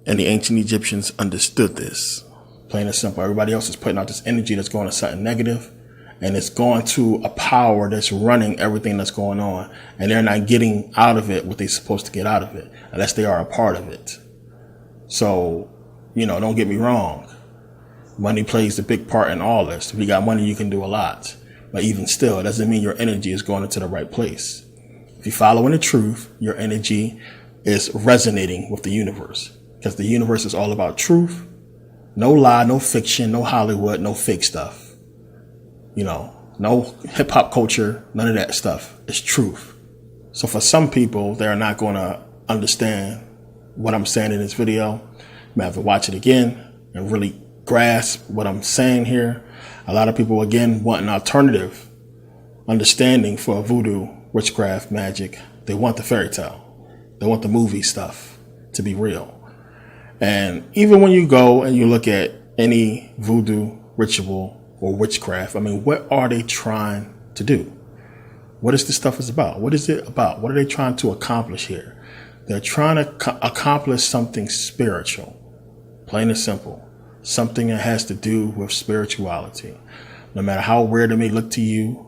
[SPEAKER 1] And the ancient Egyptians understood this. Plain and simple. Everybody else is putting out this energy that's going to something negative, and it's going to a power that's running everything that's going on. And they're not getting out of it what they're supposed to get out of it, unless they are a part of it. So, don't get me wrong. Money plays a big part in all this. If you got money, you can do a lot. But even still, it doesn't mean your energy is going into the right place. If you're following the truth, your energy is resonating with the universe. Because the universe is all about truth. No lie, no fiction, no Hollywood, no fake stuff. No hip hop culture, none of that stuff. It's truth. So for some people, they're not going to understand what I'm saying in this video. You may have to watch it again and really grasp what I'm saying here. A lot of people, again, want an alternative understanding for voodoo, witchcraft, magic. They want the fairy tale. They want the movie stuff to be real. And even when you go and you look at any voodoo ritual or witchcraft, what are they trying to do? What is this stuff is about? What is it about? What are they trying to accomplish here? They're trying to accomplish something spiritual, plain and simple, something that has to do with spirituality. No matter how weird it may look to you,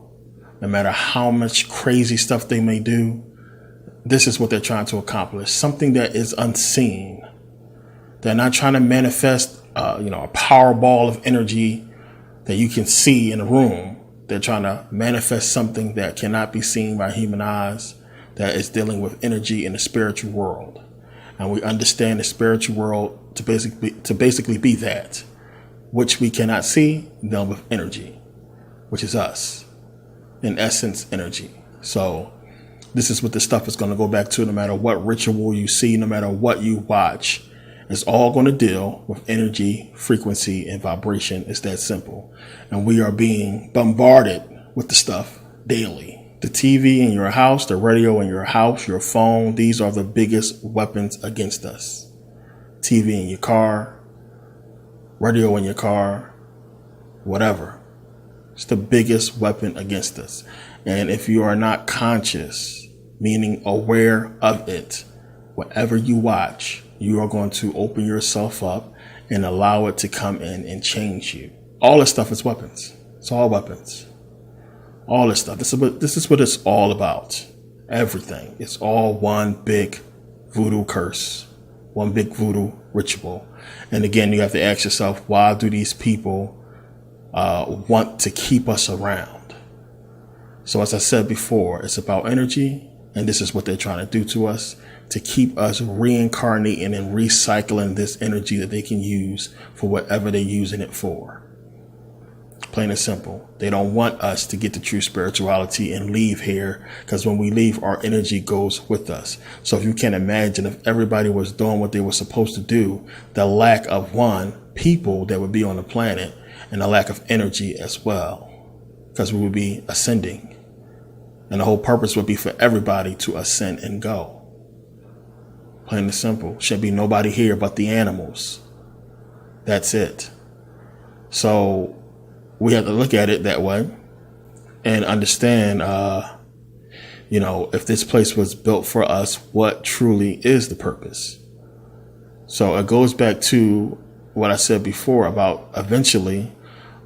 [SPEAKER 1] no matter how much crazy stuff they may do, this is what they're trying to accomplish, something that is unseen. They're not trying to manifest, a power ball of energy that you can see in a room. They're trying to manifest something that cannot be seen by human eyes, that is dealing with energy in the spiritual world. And we understand the spiritual world to basically be that, which we cannot see, done with energy, which is us, in essence, energy. So this is what this stuff is going to go back to. No matter what ritual you see, no matter what you watch, it's all going to deal with energy, frequency, and vibration. It's that simple. And we are being bombarded with the stuff daily. The TV in your house, the radio in your house, your phone, these are the biggest weapons against us. TV in your car, radio in your car, whatever. It's the biggest weapon against us. And if you are not conscious, meaning aware of it, whatever you watch, you are going to open yourself up and allow it to come in and change you. All this stuff is weapons. It's all weapons. All this stuff. This is what it's all about. Everything. It's all one big voodoo curse. One big voodoo ritual. And again, you have to ask yourself, why do these people want to keep us around? So as I said before, it's about energy. And this is what they're trying to do to us, to keep us reincarnating and recycling this energy that they can use for whatever they're using it for. Plain and simple. They don't want us to get the true spirituality and leave here, because when we leave, our energy goes with us. So if you can imagine, if everybody was doing what they were supposed to do, the lack of people that would be on the planet, and the lack of energy as well, because we would be ascending. And the whole purpose would be for everybody to ascend and go. Plain and simple. Should be nobody here but the animals. That's it. So we have to look at it that way and understand, if this place was built for us, what truly is the purpose. So it goes back to what I said before about eventually,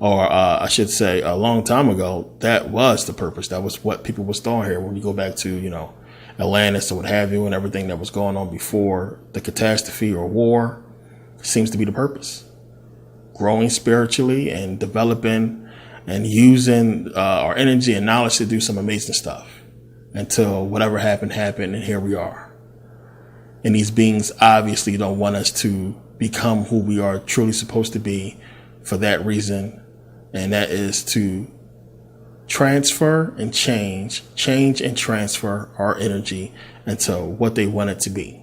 [SPEAKER 1] or I should say a long time ago, that was the purpose. That was what people was doing here. When you go back to, Atlantis or what have you, and everything that was going on before the catastrophe or war, seems to be the purpose. Growing spiritually and developing and using our energy and knowledge to do some amazing stuff until whatever happened, and here we are. And these beings obviously don't want us to become who we are truly supposed to be for that reason. And that is to transfer and change and transfer our energy into what they want it to be.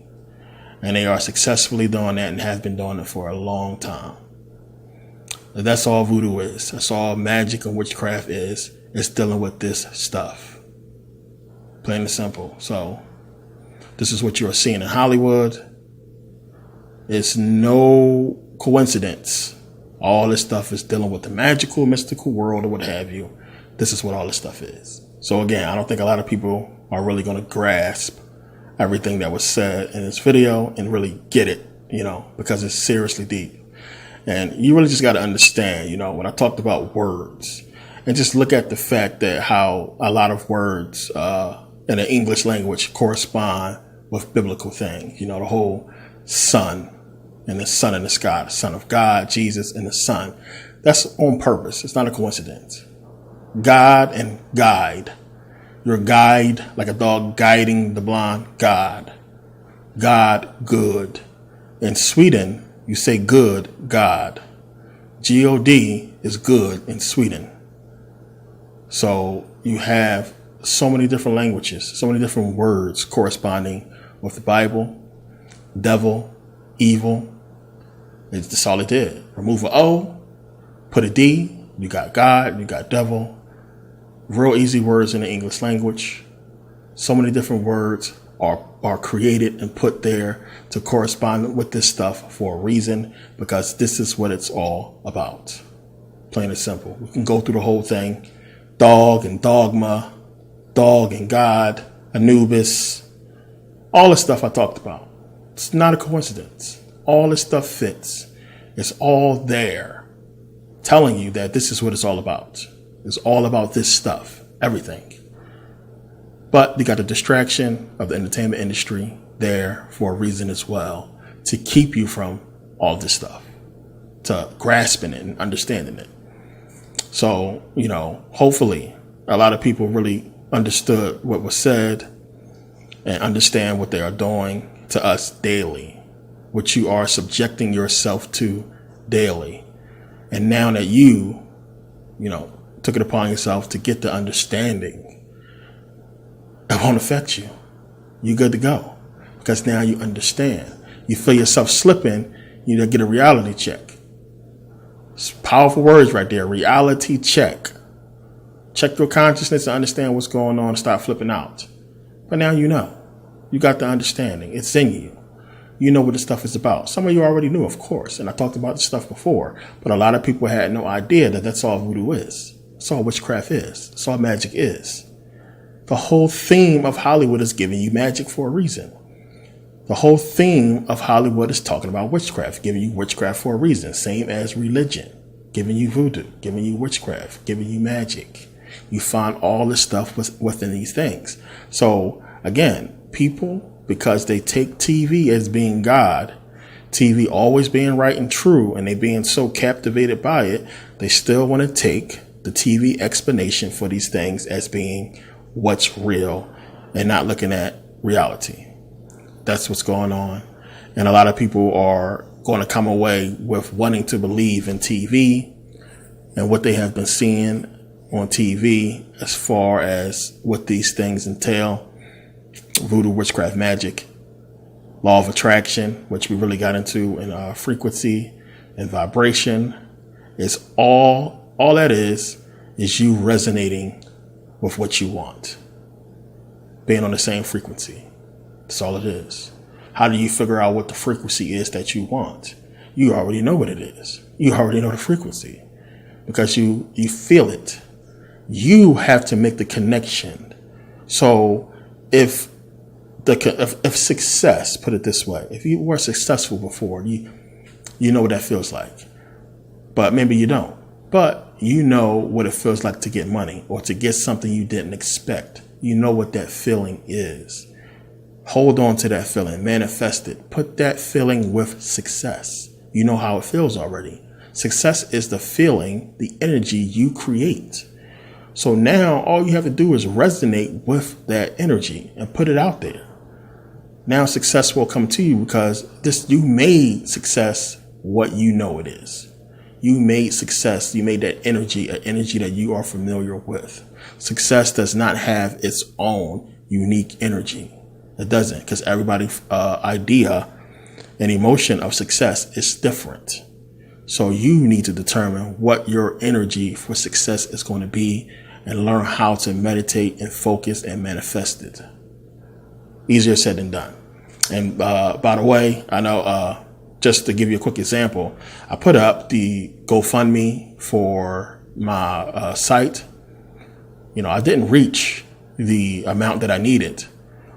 [SPEAKER 1] And they are successfully doing that and have been doing it for a long time. That's all voodoo is. That's all magic and witchcraft is. It's dealing with this stuff. Plain and simple. So this is what you are seeing in Hollywood. It's no coincidence. All this stuff is dealing with the magical, mystical world or what have you. This is what all this stuff is. So again, I don't think a lot of people are really going to grasp everything that was said in this video and really get it, because it's seriously deep. And you really just got to understand, when I talked about words, and just look at the fact that how a lot of words in the English language correspond with biblical things. The whole sun and the sun in the sky, the Son of God, Jesus, and the Son. That's on purpose. It's not a coincidence. God and guide. Your guide, like a dog guiding the blind. God. God, good. In Sweden, you say good, God. G-O-D is good in Sweden. So you have so many different languages, so many different words corresponding with the Bible, devil, evil. That's all it did. Remove an O, put a D, you got God, you got devil. Real easy words in the English language. So many different words are created and put there to correspond with this stuff for a reason, because this is what it's all about. Plain and simple. We can go through the whole thing. Dog and dogma, dog and God, Anubis, all the stuff I talked about. It's not a coincidence. All this stuff fits. It's all there telling you that this is what it's all about. It's all about this stuff, everything. But you got the distraction of the entertainment industry there for a reason as well, to keep you from all this stuff, to grasping it and understanding it. So, hopefully a lot of people really understood what was said and understand what they are doing to us daily, what you are subjecting yourself to daily. And now that you took it upon yourself to get the understanding, it won't affect you. You're good to go, because now you understand. You feel yourself slipping, you get a reality check. It's powerful words right there. Reality check. Check your consciousness and understand what's going on and stop flipping out. But now you know. You got the understanding. It's in you. you know what this stuff is about. Some of you already knew, of course, and I talked about this stuff before, but a lot of people had no idea that that's all voodoo is. That's all witchcraft is. That's all magic is. The whole theme of Hollywood is giving you magic for a reason. The whole theme of Hollywood is talking about witchcraft, giving you witchcraft for a reason. Same as religion, giving you voodoo, giving you witchcraft, giving you magic. You find all this stuff within these things. So again, people, because they take TV as being God, TV always being right and true, and they being so captivated by it, they still want to take the TV explanation for these things as being what's real and not looking at reality. That's what's going on. And a lot of people are going to come away with wanting to believe in TV and what they have been seeing on TV as far as what these things entail. Voodoo, witchcraft, magic, law of attraction, which we really got into in frequency and vibration, is all that is you resonating with what you want, being on the same frequency. That's all it is. How do you figure out what the frequency is that you want? You already know what it is. You already know the frequency because you feel it. You have to make the connection. So if success, put it this way, if you were successful before, you know what that feels like, but maybe you don't, but you know what it feels like to get money or to get something you didn't expect. You know what that feeling is. Hold on to that feeling, manifest it, put that feeling with success. You know how it feels already. Success is the feeling, the energy you create. So now all you have to do is resonate with that energy and put it out there. Now success will come to you because you made success what you know it is. You made success. You made that energy, an energy that you are familiar with. Success does not have its own unique energy. It doesn't, because everybody's idea and emotion of success is different. So you need to determine what your energy for success is going to be and learn how to meditate and focus and manifest it. Easier said than done. And by the way, I know just to give you a quick example, I put up the GoFundMe for my site. You know, I didn't reach the amount that I needed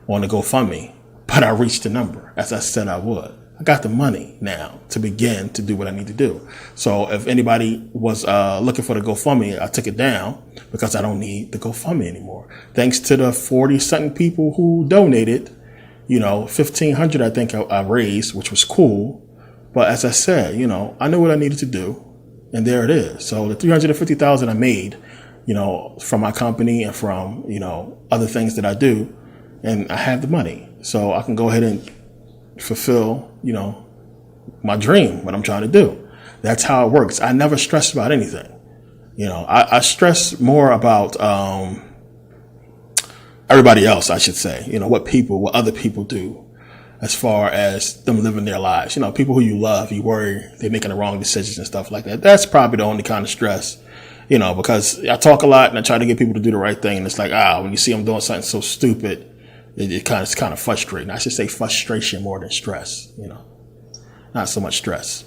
[SPEAKER 1] on the GoFundMe, but I reached the number as I said I would. I got the money now to begin to do what I need to do. So if anybody was looking for the GoFundMe, I took it down because I don't need the GoFundMe anymore. Thanks to the 40-something people who donated, you know, $1,500 I think I raised, which was cool. But as I said, you know, I knew what I needed to do, and there it is. So the $350,000 I made, you know, from my company and from, you know, other things that I do, and I have the money, so I can go ahead and fulfill, you know, my dream, what I'm trying to do. That's how it works. I never stress about anything. You know, I stress more about everybody else, I should say, you know, what other people do as far as them living their lives. You know, people who you love, you worry they're making the wrong decisions and stuff like that. That's probably the only kind of stress, you know, because I talk a lot and I try to get people to do the right thing. And it's like, when you see them doing something so stupid, it's kind of frustrating. I should say frustration more than stress, you know, not so much stress.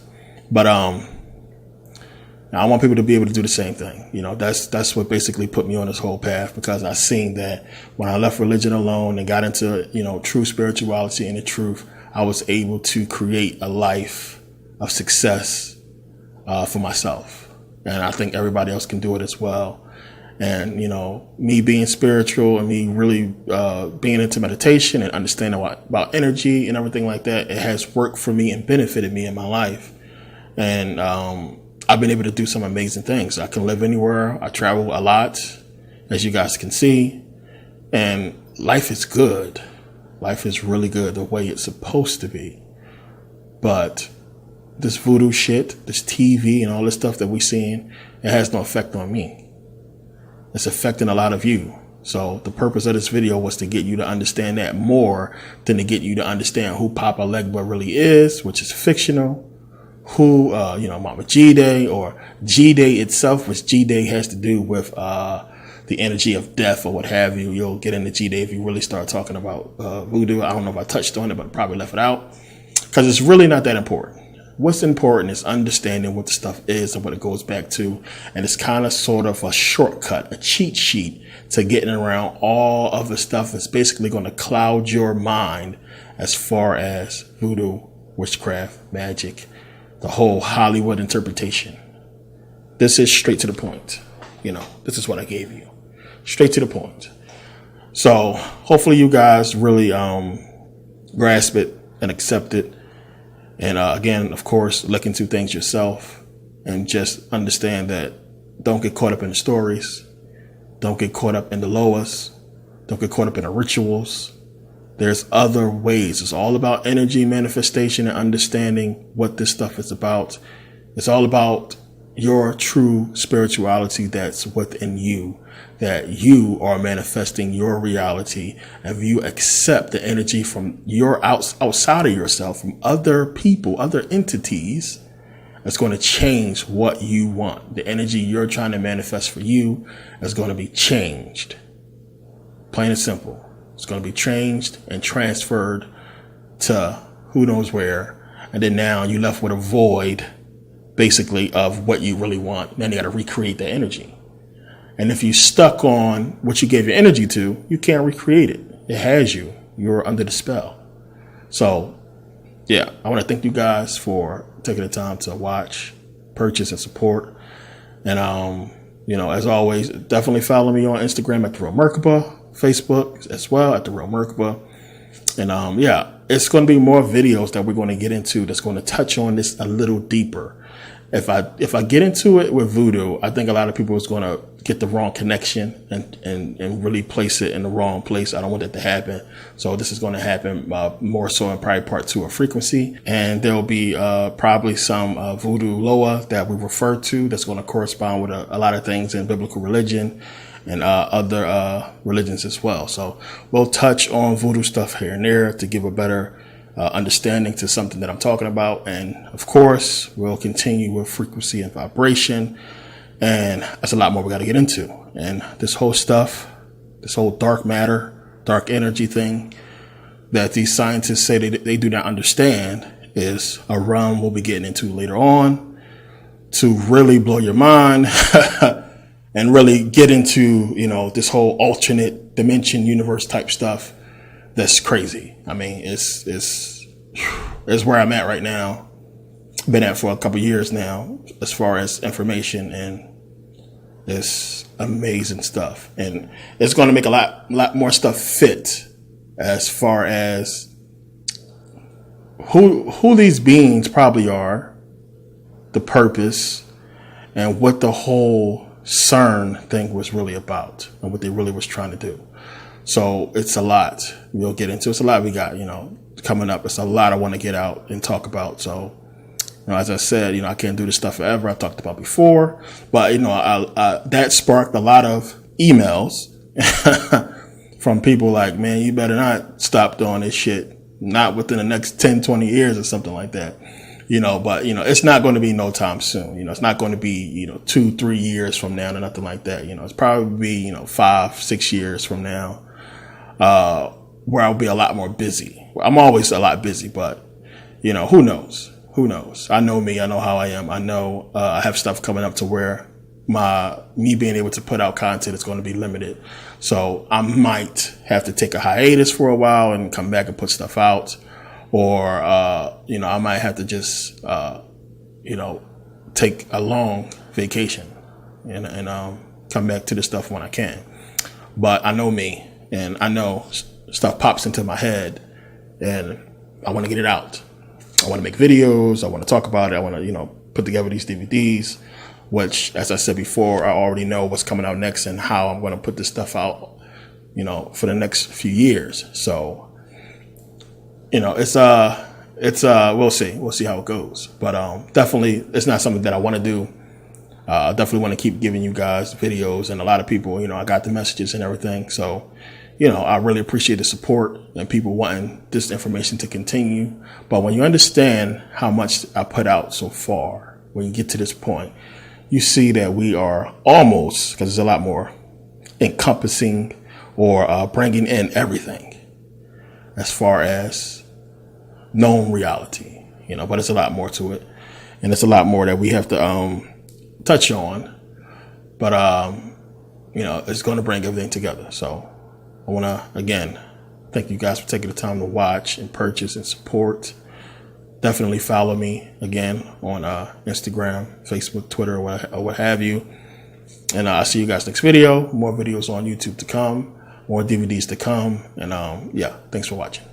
[SPEAKER 1] But I want people to be able to do the same thing. You know, that's what basically put me on this whole path, because I seen that when I left religion alone and got into, you know, true spirituality and the truth, I was able to create a life of success for myself. And I think everybody else can do it as well. And, you know, me being spiritual and me really being into meditation and understanding about energy and everything like that, it has worked for me and benefited me in my life. And I've been able to do some amazing things. I can live anywhere. I travel a lot, as you guys can see. And life is good. Life is really good the way it's supposed to be. But this voodoo shit, this TV and all this stuff that we're seeing, it has no effect on me. It's affecting a lot of you. So the purpose of this video was to get you to understand that more than to get you to understand who Papa Legba really is, which is fictional. Who, you know, Mama G-Day or G-Day itself, which G-Day has to do with the energy of death or what have you. You'll get into G-Day if you really start talking about voodoo. I don't know if I touched on it, but probably left it out. because it's really not that important. What's important is understanding what the stuff is and what it goes back to. And it's kind of sort of a shortcut, a cheat sheet to getting around all of the stuff that's basically going to cloud your mind as far as voodoo, witchcraft, magic, the whole Hollywood interpretation. This is straight to the point. This is what I gave you. Straight to the point. So hopefully you guys really grasp it and accept it. And again, of course, look into things yourself and just understand that don't get caught up in the stories. Don't get caught up in the loas. Don't get caught up in the rituals. There's other ways. It's all about energy manifestation and understanding what this stuff is about. It's all about your true spirituality that's within you, that you are manifesting your reality. And if you accept the energy from your outside of yourself, from other people, other entities, it's going to change what you want. The energy you're trying to manifest for you is going to be changed. Plain and simple. It's going to be changed and transferred to who knows where. And then now you're left with a void, basically, of what you really want. Then you got to recreate that energy. And if you stuck on what you gave your energy to, you can't recreate it. It has you. You're under the spell. So, yeah, I want to thank you guys for taking the time to watch, purchase, and support. And, as always, definitely follow me on Instagram at The Real Merkaba, Facebook as well at The Real Merkaba. And, it's going to be more videos that we're going to get into that's going to touch on this a little deeper. If I get into it with voodoo, I think a lot of people is going to get the wrong connection and really place it in the wrong place. I don't want that to happen. So this is going to happen more so in probably part 2 of Frequency. And there'll be probably some voodoo loa that we refer to that's going to correspond with a lot of things in biblical religion and other religions as well. So we'll touch on voodoo stuff here and there to give a better understanding to something that I'm talking about. And of course, we'll continue with frequency and vibration. And that's a lot more we got to get into. And this whole stuff, this whole dark matter, dark energy thing that these scientists say they do not understand is a realm we'll be getting into later on to really blow your mind and really get into, this whole alternate dimension universe type stuff. That's crazy. I mean, it's where I'm at right now. Been at for a couple years now, as far as information, and it's amazing stuff. And it's going to make a lot more stuff fit as far as who these beings probably are, the purpose, and what the whole CERN thing was really about, and what they really was trying to do. So it's a lot we'll get into. It's a lot we got, coming up. It's a lot I want to get out and talk about. So, as I said, I can't do this stuff forever. I talked about before, but, that sparked a lot of emails from people like, man, you better not stop doing this shit. Not within the next 10, 20 years or something like that. But, it's not going to be no time soon. It's not going to be, 2-3 years from now or nothing like that. It's probably be, 5-6 years from now. Where I'll be a lot more busy. I'm always a lot busy, but, who knows? Who knows? I know me. I know how I am. I know I have stuff coming up to where me being able to put out content is going to be limited. So I might have to take a hiatus for a while and come back and put stuff out. Or, I might have to just, take a long vacation and come back to the stuff when I can. But I know me. And I know stuff pops into my head and I want to get it out. I want to make videos. I want to talk about it. I want to, put together these DVDs, which, as I said before, I already know what's coming out next and how I'm going to put this stuff out, for the next few years. So, it's we'll see. We'll see how it goes. But definitely, it's not something that I want to do. I definitely want to keep giving you guys videos, and a lot of people, I got the messages and everything. So, I really appreciate the support and people wanting this information to continue. But when you understand how much I put out so far, when you get to this point, you see that we are almost, because there's a lot more, encompassing or bringing in everything as far as known reality, but it's a lot more to it. And it's a lot more that we have to touch on. But, it's going to bring everything together. So I want to, again, thank you guys for taking the time to watch and purchase and support. Definitely follow me again on Instagram, Facebook, Twitter, or what have you. And I'll see you guys next video. More videos on YouTube to come, more DVDs to come. And thanks for watching.